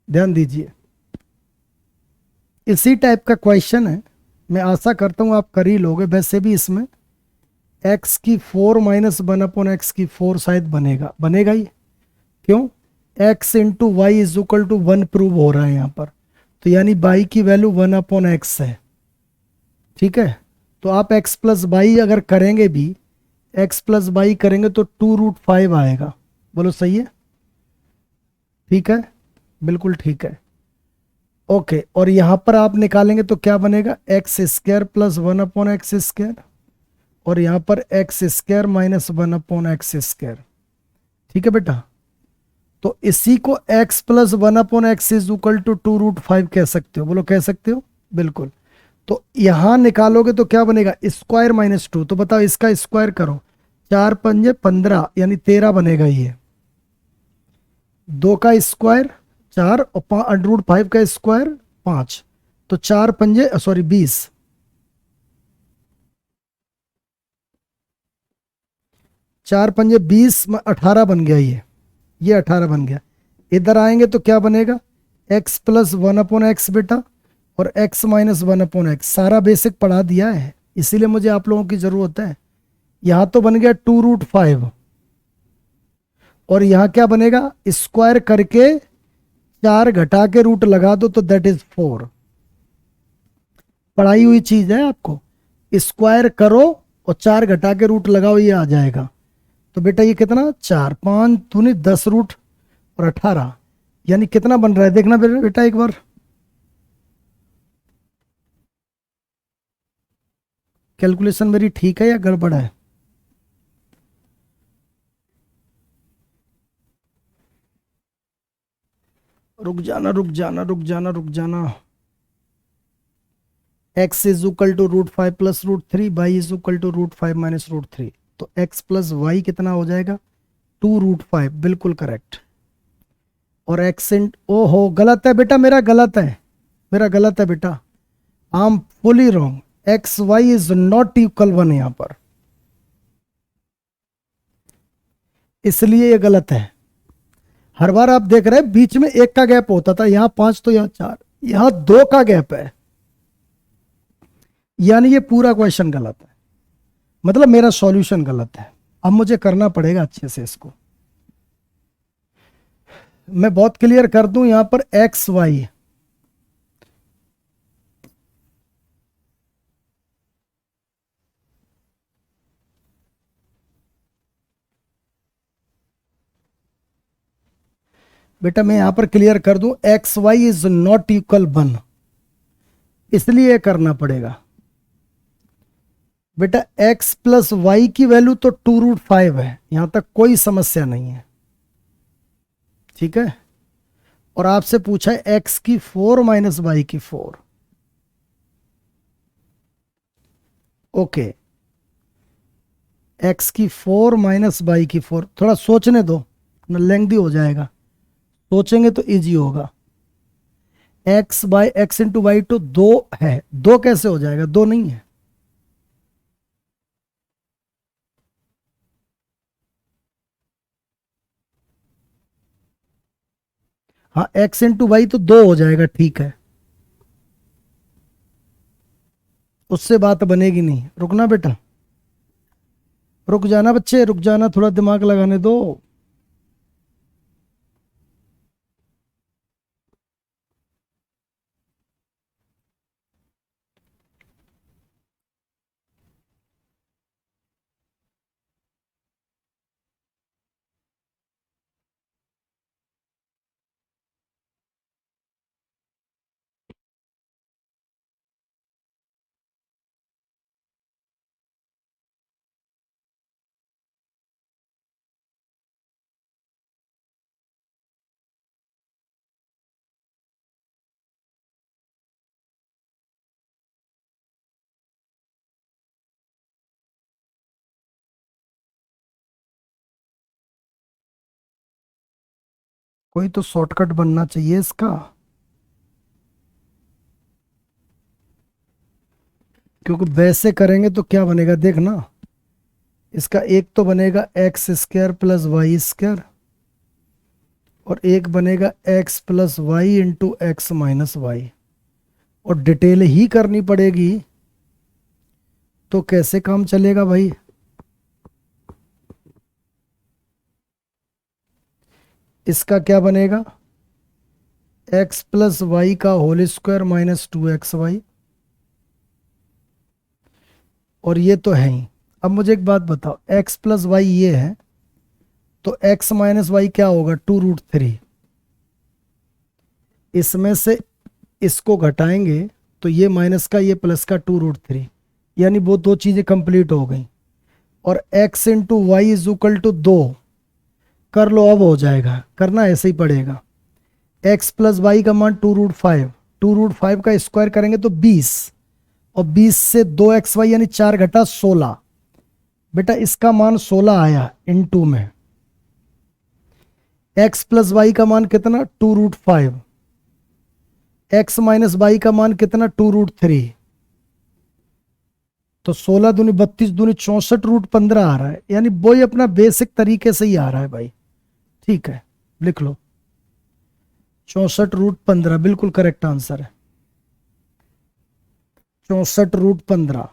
ध्यान दीजिए। इसी टाइप का क्वेश्चन है, मैं आशा करता हूं आप कर ही लोगे। वैसे भी इसमें x³ - 1/x³ शायद बनेगा, बनेगा ही, क्यों, x into y is equal to 1 prove हो रहा है यहां पर, तो यानी बाई की वैल्यू 1/x है। ठीक है, तो आप x प्लस बाई अगर करेंगे भी, x प्लस बाई करेंगे तो 2√5 आएगा। बोलो सही है? ठीक है, बिल्कुल ठीक है। ओके, और यहां पर आप निकालेंगे तो क्या बनेगा, x² प्लस 1/x², और यहां पर x² माइनस 1/x²। ठीक है बेटा, तो इसी को x plus 1/x is equal to 2√5 कह सकते हो। बोलो कह सकते हो? बिल्कुल। तो यहां निकालोगे तो क्या बनेगा, स्क्वायर माइनस 2। तो बताओ इसका स्क्वायर करो, 4×5 = 15 यानी 13 बनेगा ये। 2 का स्क्वायर 4 और √5 का स्क्वायर 5, तो 4×5 = 20। 4×5 = 20 में 18 बन गया ये 18 बन गया। इधर आएंगे तो क्या बनेगा, x प्लस 1/x बेटा, और x माइनस 1/x। सारा बेसिक पढ़ा दिया है, इसीलिए मुझे आप लोगों की जरूरत है। यहां तो बन गया 2√5, और यहां क्या बनेगा, स्क्वायर करके 4 घटा के रूट लगा दो तो दैट इज 4। पढ़ाई हुई चीज है आपको, स्क्वायर करो और 4 घटा के रूट लगाओ, ये आ जाएगा। तो बेटा ये कितना, 4 5 दूनी 10 रूट और 18, यानी कितना बन रहा है देखना बेटा एक बार। कैलकुलेशन मेरी ठीक है या गड़बड़ है? रुक जाना रुक जाना रुक जाना रुक जाना। x is equal to √5 plus √3, y is equal to √5 minus √3। तो x प्लस वाई कितना हो जाएगा, 2√5। बिल्कुल करेक्ट। और x इन, ओहो गलत है बेटा, मेरा गलत है, मेरा गलत है बेटा। I am fully wrong. X y is not equal 1 यहां पर, इसलिए ये गलत है। हर बार आप देख रहे हैं बीच में 1 का गैप होता था, यहां 5 तो यहां 4, यहां 2 का गैप है, यानी ये पूरा क्वेश्चन गलत है, मतलब मेरा सॉल्यूशन गलत है। अब मुझे करना पड़ेगा अच्छे से इसको। मैं बहुत क्लियर कर दूं, यहां पर एक्स वाई, बेटा मैं यहां पर क्लियर कर दूं, x y is not equal 1, इसलिए करना पड़ेगा। बेटा x प्लस वाई की वैल्यू तो 2√5 है, यहां तक कोई समस्या नहीं है। ठीक है, और आपसे पूछा है x की 4 माइनस वाई की 4। ओके, x की 4 माइनस वाई की 4, थोड़ा सोचने दो ना, लेंथी हो जाएगा, सोचेंगे तो इजी होगा। x by x into y तो 2 है, 2 कैसे हो जाएगा, 2 नहीं है। हाँ, x इंटू वाई तो 2 हो जाएगा, ठीक है, उससे बात बनेगी नहीं। रुकना बेटा, रुक जाना बच्चे, रुक जाना, थोड़ा दिमाग लगाने दो। कोई तो शॉर्टकट बनना चाहिए इसका, क्योंकि वैसे करेंगे तो क्या बनेगा देखना, इसका एक तो बनेगा x² प्लस y², और एक बनेगा x plus y into x minus y, और डिटेल ही करनी पड़ेगी, तो कैसे काम चलेगा भाई। इसका क्या बनेगा, एक्स प्लस वाई का होल स्क्वायर माइनस 2xy, और ये तो है ही। अब मुझे एक बात बताओ, एक्स प्लस वाई ये है, तो एक्स माइनस वाई क्या होगा? 2√3। इसमें से इसको घटाएंगे तो ये माइनस का ये प्लस का 2√3, यानी वो दो चीजें कंप्लीट हो गई। और x into y is equal to 2 कर लो, अब हो जाएगा, करना ऐसे ही पड़ेगा। x प्लस वाई का मान 2√5, 2√5 का स्क्वायर करेंगे तो 20, और 20 से 2xy यानी 4 घटा 16। बेटा इसका मान 16 आया इन 2 में। x प्लस वाई का मान कितना? 2√5। x माइनस वाई का मान कितना? 2√3। तो 16 दूनी 32 दूनी 64√15 आ रहा है, यानी वही अपना बेसिक तरीके से ही आ रहा है भाई। ठीक है, लिख लो 64√15, बिल्कुल करेक्ट आंसर है। 64√15।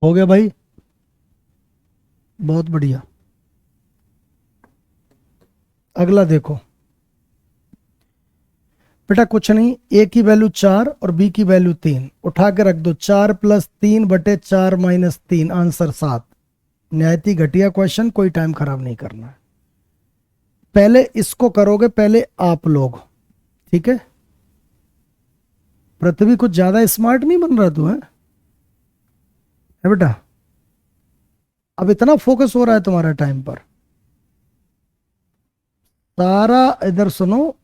हो गया भाई, बहुत बढ़िया। अगला देखो बेटा, कुछ नहीं, ए की वैल्यू 4 और बी की वैल्यू 3, उठा के रख दो। 4+3/4 - 3, आंसर 7। निहायती घटिया क्वेश्चन, कोई टाइम खराब नहीं करना है। पहले इसको करोगे, पहले आप लोग, ठीक है? पृथ्वी कुछ ज्यादा स्मार्ट नहीं बन रहा तू, है बेटा? अब इतना फोकस हो रहा है तुम्हारा टाइम पर, सारा इधर सुनो।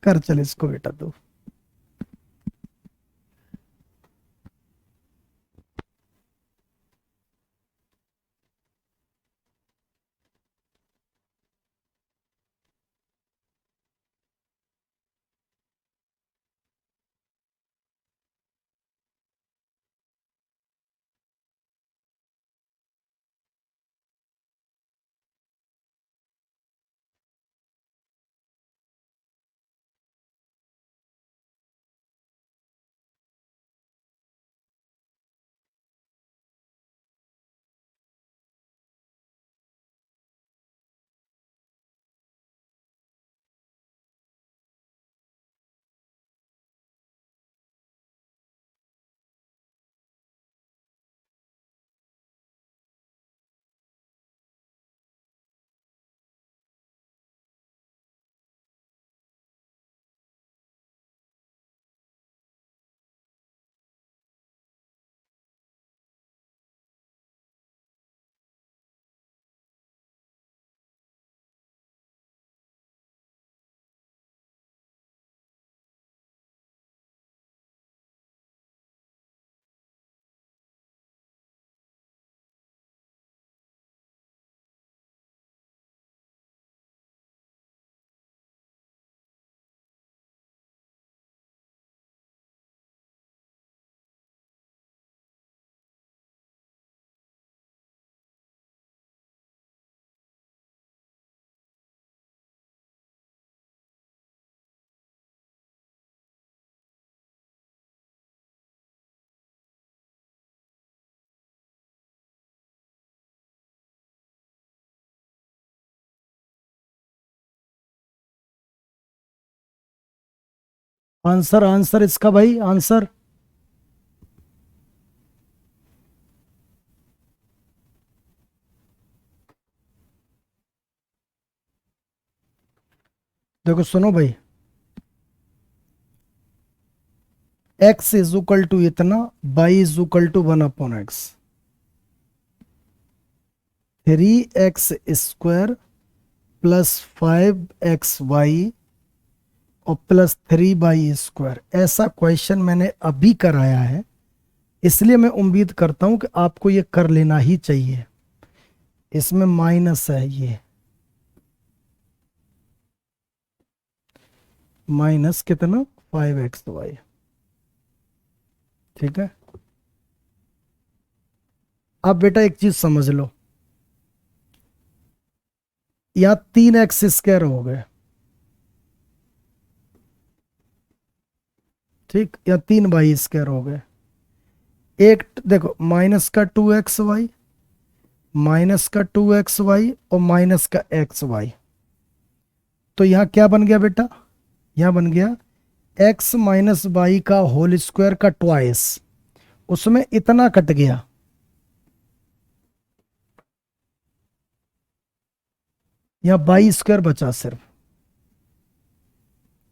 कर चल इसको बेटा तू। आंसर आंसर इसका भाई आंसर। देखो सुनो भाई, x इज इक्वल टू इतना, y is equal to 1/x। 3x² plus 5xy और प्लस 3y², ऐसा क्वेश्चन मैंने अभी कराया है, इसलिए मैं उम्मीद करता हूं कि आपको ये कर लेना ही चाहिए। इसमें माइनस है, ये माइनस कितना 5xy। ठीक है, अब बेटा एक चीज समझ लो, यहाँ 3x² हो गए, ठीक, या 3y² हो गए। एक देखो माइनस का 2xy, माइनस का 2xy और माइनस का xy, तो यहाँ क्या बन गया बेटा, यहाँ बन गया x माइनस वाई का होल स्क्वायर का ट्वाइस, उसमें इतना कट गया, यहाँ y² बचा सिर्फ,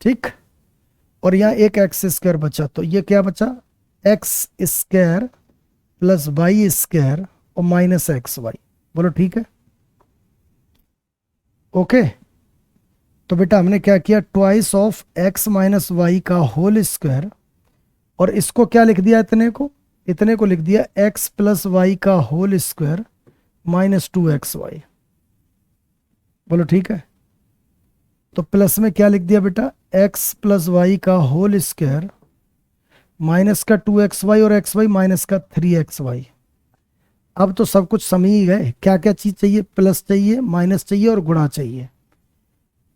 ठीक, और यहाँ एक x² बचा, तो ये क्या बचा, x² प्लस y² और माइनस xy। बोलो ठीक है, ओके। तो बेटा हमने क्या किया, twice of x minus y का होल स्क्वायर, और इसको क्या लिख दिया, इतने को लिख दिया x प्लस वाई का होल स्क्वायर माइनस 2xy। बोलो ठीक है, तो प्लस में क्या लिख दिया बेटा, x प्लस वाई का होल स्क्वायर माइनस का 2xy और xy माइनस का 3xy। अब तो सब कुछ समझ ही गए, क्या क्या चीज चाहिए, प्लस चाहिए, माइनस चाहिए और गुणा चाहिए,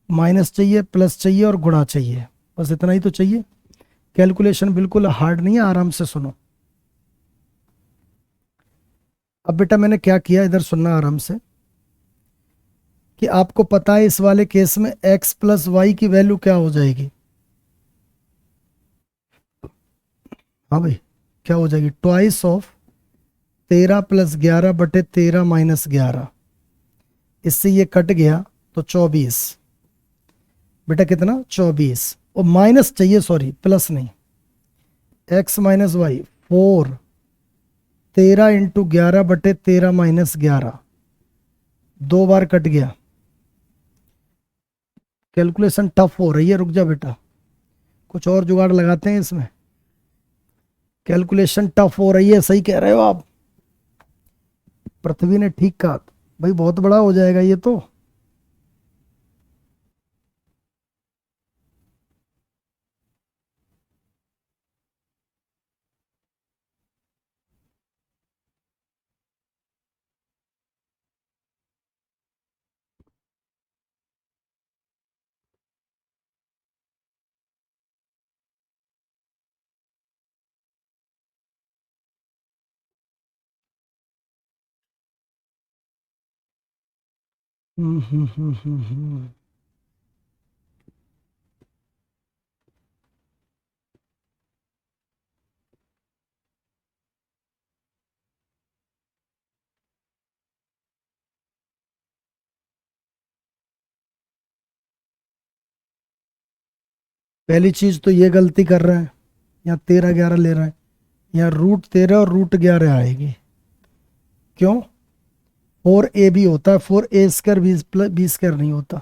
माइनस चाहिए, प्लस चाहिए और गुणा चाहिए, बस इतना ही तो चाहिए। कैलकुलेशन बिल्कुल हार्ड नहीं है, आराम से सुनो। अब बेटा मैंने क्या किया, इधर सुनना आराम से, कि आपको पता है इस वाले केस में x प्लस वाई की वैल्यू क्या हो जाएगी। हाँ भाई, क्या हो जाएगी, ट्वाइस ऑफ 13+11/13 माइनस 11, इससे ये कट गया तो 24, बेटा कितना 24, और माइनस चाहिए, सॉरी प्लस नहीं, x माइनस वाई 4, 13×11/13 माइनस 11, 2 बार कट गया। कैलकुलेशन टफ हो रही है, रुक जा बेटा, कुछ और जुगाड़ लगाते हैं इसमें, कैलकुलेशन टफ हो रही है, सही कह रहे हो आप, पृथ्वी ने ठीक कहा भाई, बहुत बड़ा हो जाएगा ये तो। हम्म हम्म हम्म हम्म हम्म। पहली चीज तो ये गलती कर रहा है, यहाँ 13 11 ले रहा है, यहाँ √13 और √11 आएगी, क्यों, 4a भी होता है, 4a² b² नहीं होता,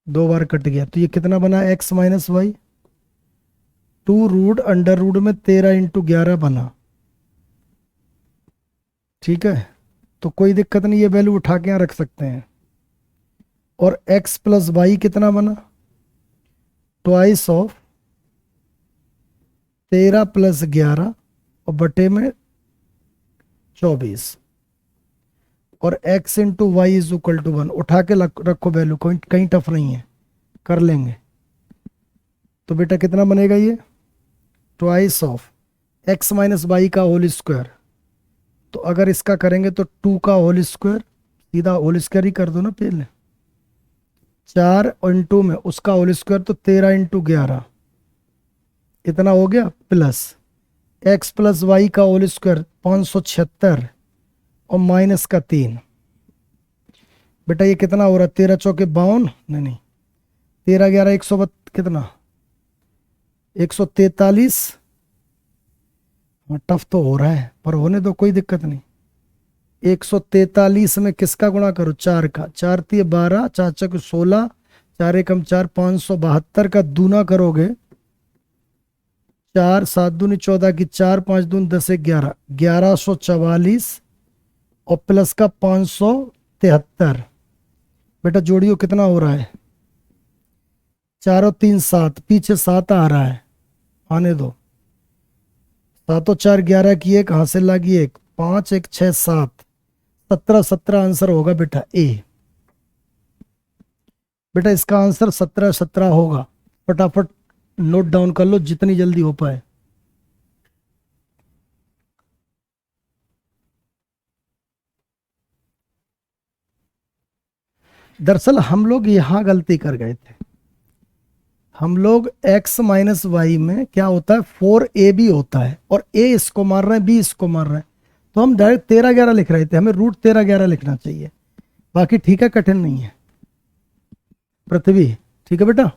2 बार कट गया, तो ये कितना बना x माइनस वाई, 2√√में 13×11 बना, ठीक है, तो कोई दिक्कत नहीं, ये वैल्यू उठा के यहाँ रख सकते हैं। और x प्लस वाई कितना बना, ट्वाइस ऑफ 13+11 और बटे में 24, और x into y is equal to 1, उठा के रखो वैल्यू, कोई कहीं टफ नहीं है, कर लेंगे। तो बेटा कितना बनेगा ये, twice of x minus y का होल स्क्वायर, तो अगर इसका करेंगे तो 2 का होल स्क्वायर, सीधा होल स्क्वायर ही कर दो ना पहले, 4 इंटू में उसका होल स्क्वायर तो 13 इंटू 11 इतना हो गया, प्लस x प्लस वाई का होल स्क्वायर 576 और माइनस का 3। बेटा ये कितना हो रहा है, 13 चौके 52, नहीं नहीं, 13 11 100 कितना, 143। टफ तो हो रहा है पर होने दो, कोई दिक्कत नहीं। 143 में किसका गुणा करो, 4 का, 4 3 12, 4 चौके 16, 4 एकम 4, 572 का दूना करोगे, 4 7 दूनी 14 की 4, 5 दूनी 10 11, 1144 और प्लस का 573। बेटा जोड़ियो कितना हो रहा है, 4 और 3 7, पीछे 7 आ रहा है, आने दो, 7 और 4 11 की एक, हासिल लगी एक, 5 1 6 7, 17 17 आंसर होगा बेटा ए। बेटा इसका आंसर 17 17 होगा, फटाफट नोट डाउन कर लो जितनी जल्दी हो पाए। दरअसल हम लोग यहां गलती कर गए थे, हम लोग x माइनस वाई में क्या होता है 4a भी होता है, और a इसको मार रहे हैं, b इसको मार रहे हैं, तो हम डायरेक्ट 13 11 लिख रहे थे, हमें रूट 13 11 लिखना चाहिए। बाकी ठीक है, कठिन नहीं है। पृथ्वी ठीक है बेटा,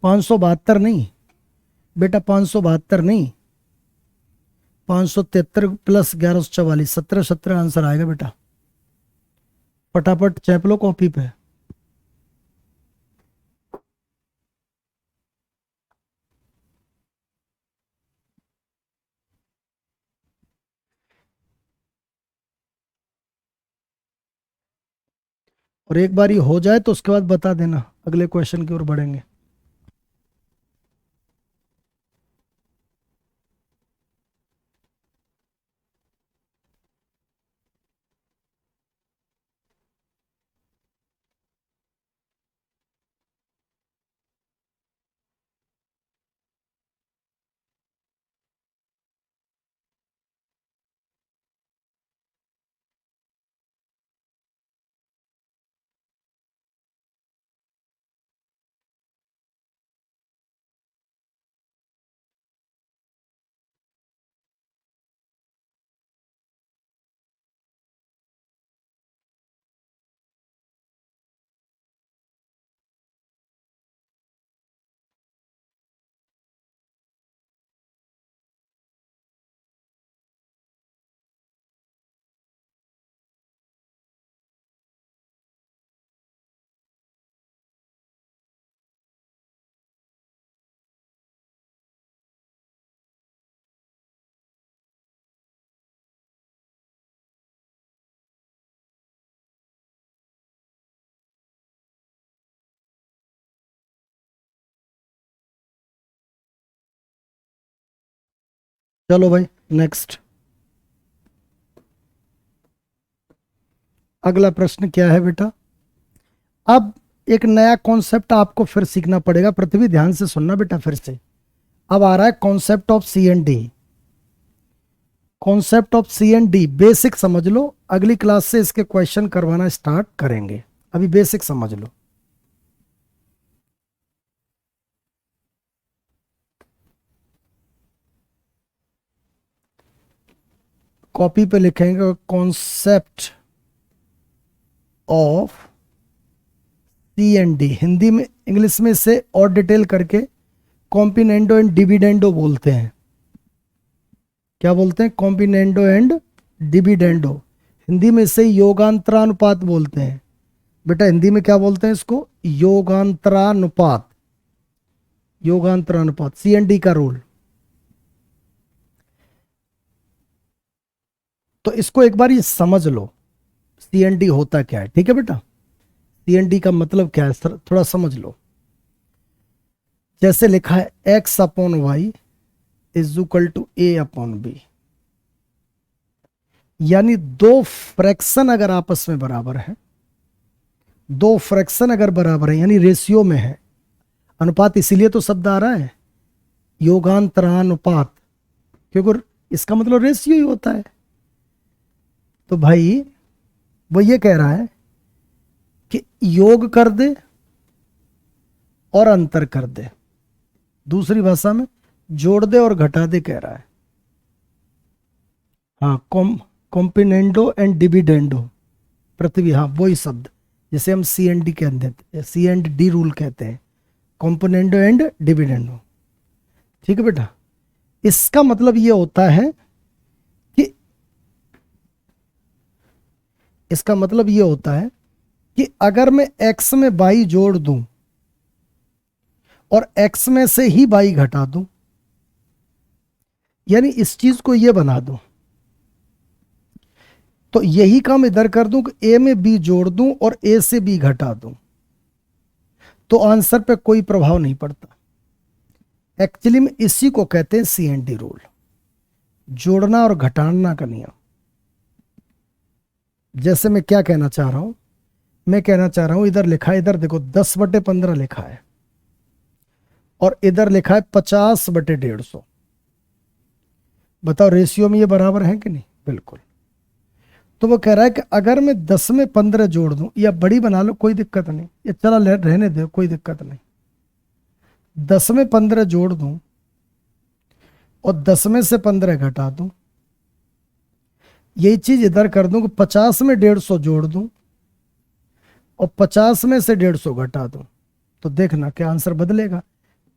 572 नहीं बेटा, 572 नहीं, 573 प्लस 1144, 17 17 आंसर आएगा बेटा। फटाफट चैप लो कॉपी पे। और एक बार ये हो जाए तो उसके बाद बता देना, अगले क्वेश्चन की ओर बढ़ेंगे। चलो भाई नेक्स्ट, अगला प्रश्न क्या है बेटा। अब एक नया कॉन्सेप्ट आपको फिर सीखना पड़ेगा, पृथ्वी ध्यान से सुनना बेटा फिर से। अब आ रहा है concept of C and D. Concept of C and D basic समझ लो, अगली क्लास से इसके क्वेश्चन करवाना स्टार्ट करेंगे, अभी बेसिक समझ लो। कॉपी पे लिखेंगे concept of C and D, Hindi में इंग्लिश में इसे और डिटेल करके कॉम्पिनेंडो एंड डिविडेंडो बोलते हैं। क्या बोलते हैं, कॉम्पिनेंडो एंड डिविडेंडो। हिंदी में इसे योगांतरानुपात बोलते हैं। बेटा हिंदी में क्या बोलते हैं इसको, योगांतरानुपात, योगांतरानुपात, सी एंड डी का रूल। तो इसको एक बार ये समझ लो, सी एंड डी होता क्या है, ठीक है बेटा। सी एंड डी का मतलब क्या है सर, थोड़ा समझ लो। जैसे लिखा है x upon y is equal to A upon B, यानी दो फ्रैक्शन अगर आपस में बराबर है, दो फ्रैक्शन अगर बराबर है यानी रेशियो में है, अनुपात इसीलिए तो शब्द आ रहा है योगांतरानुपात, क्योंकि इसका मतलब रेशियो ही होता है। तो भाई वो ये कह रहा है कि योग कर दे और अंतर कर दे। दूसरी भाषा में जोड़ दे और घटा दे कह रहा है। हाँ, कॉम्पिनेंडो एंड डिविडेंडो, पृथ्वी, हाँ वही शब्द जिसे हम सी एंड डी कहते हैं, सी एंड डी रूल कहते हैं, कॉम्पोनेंडो एंड डिविडेंडो। ठीक है बेटा, इसका मतलब ये होता है कि इसका मतलब ये होता है कि अगर मैं x में y जोड़ दूं और x में से ही y घटा दूं, यानी इस चीज को ये बना दूं, तो यही काम इधर कर दूं कि a में b जोड़ दूं और a से b घटा दूं, तो आंसर पे कोई प्रभाव नहीं पड़ता। एक्चुअली में इसी को कहते हैं सी एंड डी रूल, जोड़ना और घटाना का नियम। जैसे मैं क्या कहना चाह रहा हूं, मैं कहना चाह रहा हूं इधर लिखा है, इधर देखो 10/15 लिखा है और इधर लिखा है 50/150। बताओ रेशियो में ये बराबर है कि नहीं? बिल्कुल। तो वो कह रहा है कि अगर मैं 10 में 15 जोड़ दूं, या बड़ी बना लो कोई दिक्कत नहीं, ये चला रहने दो कोई दिक्कत नहीं, 10 में 15 जोड़ दूं और 10 में से 15 घटा दूं, यही चीज इधर कर दूं कि 50 में 150 जोड़ दूं और 50 में से 150 घटा दूं, तो देखना क्या आंसर बदलेगा।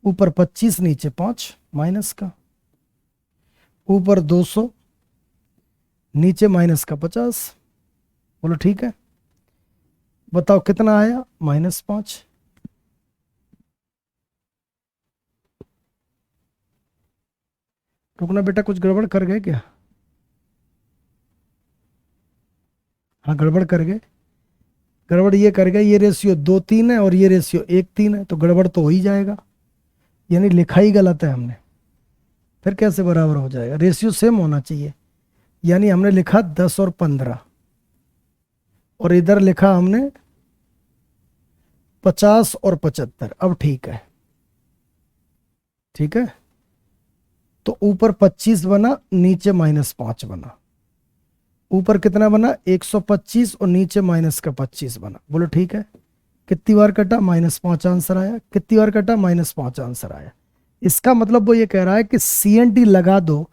ऊपर 25 नीचे 5 माइनस का, ऊपर 200 नीचे माइनस का 50। बोलो ठीक है, बताओ कितना आया? -5। रुकना बेटा, कुछ गड़बड़ कर गए क्या? हाँ गड़बड़ कर गए। गड़बड़ ये कर गए, ये रेशियो 2-3 है और ये रेशियो 1-3 है, तो गड़बड़ तो हो ही जाएगा, यानी लिखा ही गलत है हमने। फिर कैसे बराबर हो जाएगा? रेशियो सेम होना चाहिए, यानी हमने लिखा 10 और 15 और इधर लिखा हमने 50 और 75। अब ठीक है, ठीक है। तो ऊपर 25 बना, नीचे -5 बना, ऊपर कितना बना? 125 और नीचे माइनस का 25 बना। बोलो ठीक है। कितनी बार कटा? -5 आंसर आया। कितनी बार कटा? -5 आंसर आया। इसका मतलब वो ये कह रहा है कि सी एंड डी लगा दो,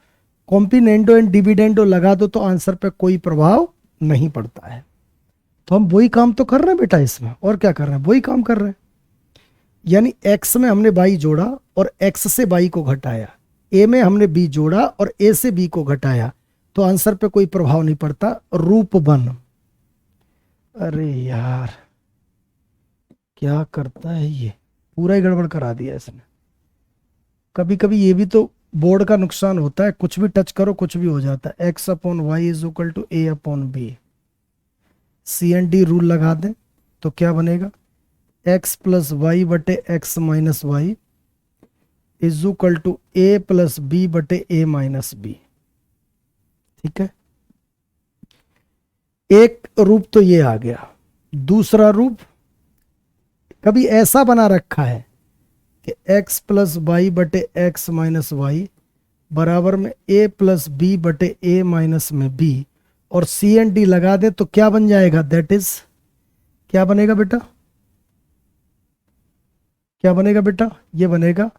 कॉम्पिनेंडो एंड डिविडेंडो लगा दो, तो आंसर पे कोई प्रभाव नहीं पड़ता है। तो हम वही काम तो कर रहे हैं बेटा इसमें, और क्या कर रहे हैं? वही काम कर रहे हैं। यानी x में हमने y जोड़ा और x से y को घटाया, a में हमने b जोड़ा और a से b को घटाया, तो आंसर पे कोई प्रभाव नहीं पड़ता। रूप बन, अरे यार क्या करता है ये, पूरा ही गड़बड़ करा दिया इसने। कभी कभी ये भी तो बोर्ड का नुकसान होता है, कुछ भी टच करो कुछ भी हो जाता है। x/y = a/b, C and D rule लगा दें तो क्या बनेगा? x + y/x - y = a + b/a - b। ठीक है, एक रूप तो ये आ गया। दूसरा रूप कभी ऐसा बना रखा है कि x + y/x - y बराबर में a + b/a - b, और सी एंड डी लगा दे तो क्या बन जाएगा? दैट इज, क्या बनेगा बेटा? क्या बनेगा बेटा? ये बनेगा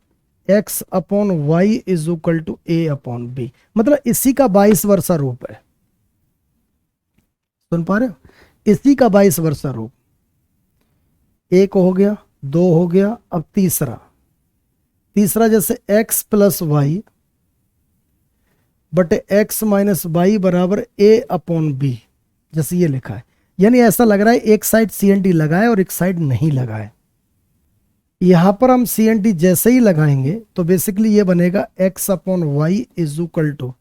x/y = a/b। मतलब इसी का 22 वर्षा रूप है। सुन पा रहे हो? इसी का 22 वर्षा रूप। एक हो गया, दो हो गया, अब तीसरा जैसे x + y/x - y बराबर a/b, जैसे ये लिखा है। यानी ऐसा लग रहा है एक साइड सी एन डी लगाए और एक साइड नहीं लगाए। यहां पर हम सी एन डी जैसे ही लगाएंगे तो बेसिकली ये बनेगा x/y =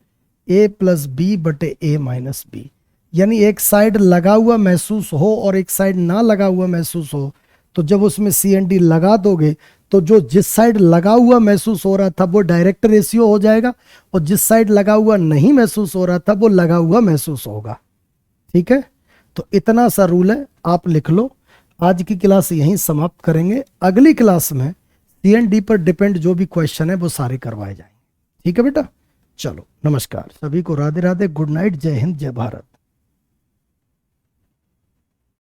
a + b/a - b। यानी एक साइड लगा हुआ महसूस हो और एक साइड ना लगा हुआ महसूस हो, तो जब उसमें सी एन डी लगा दोगे तो जो जिस साइड लगा हुआ महसूस हो रहा था वो डायरेक्ट रेशियो हो जाएगा, और जिस साइड लगा हुआ नहीं महसूस हो रहा था वो लगा हुआ महसूस होगा। ठीक है, तो इतना सा रूल है, आप लिख लो। आज की क्लास यहीं समाप्त करेंगे। अगली क्लास में सी एन डी पर डिपेंड जो भी क्वेश्चन है वो सारे करवाए जाएंगे। ठीक है बेटा, चलो नमस्कार सभी को, राधे राधे, गुड नाइट, जय हिंद, जय भारत।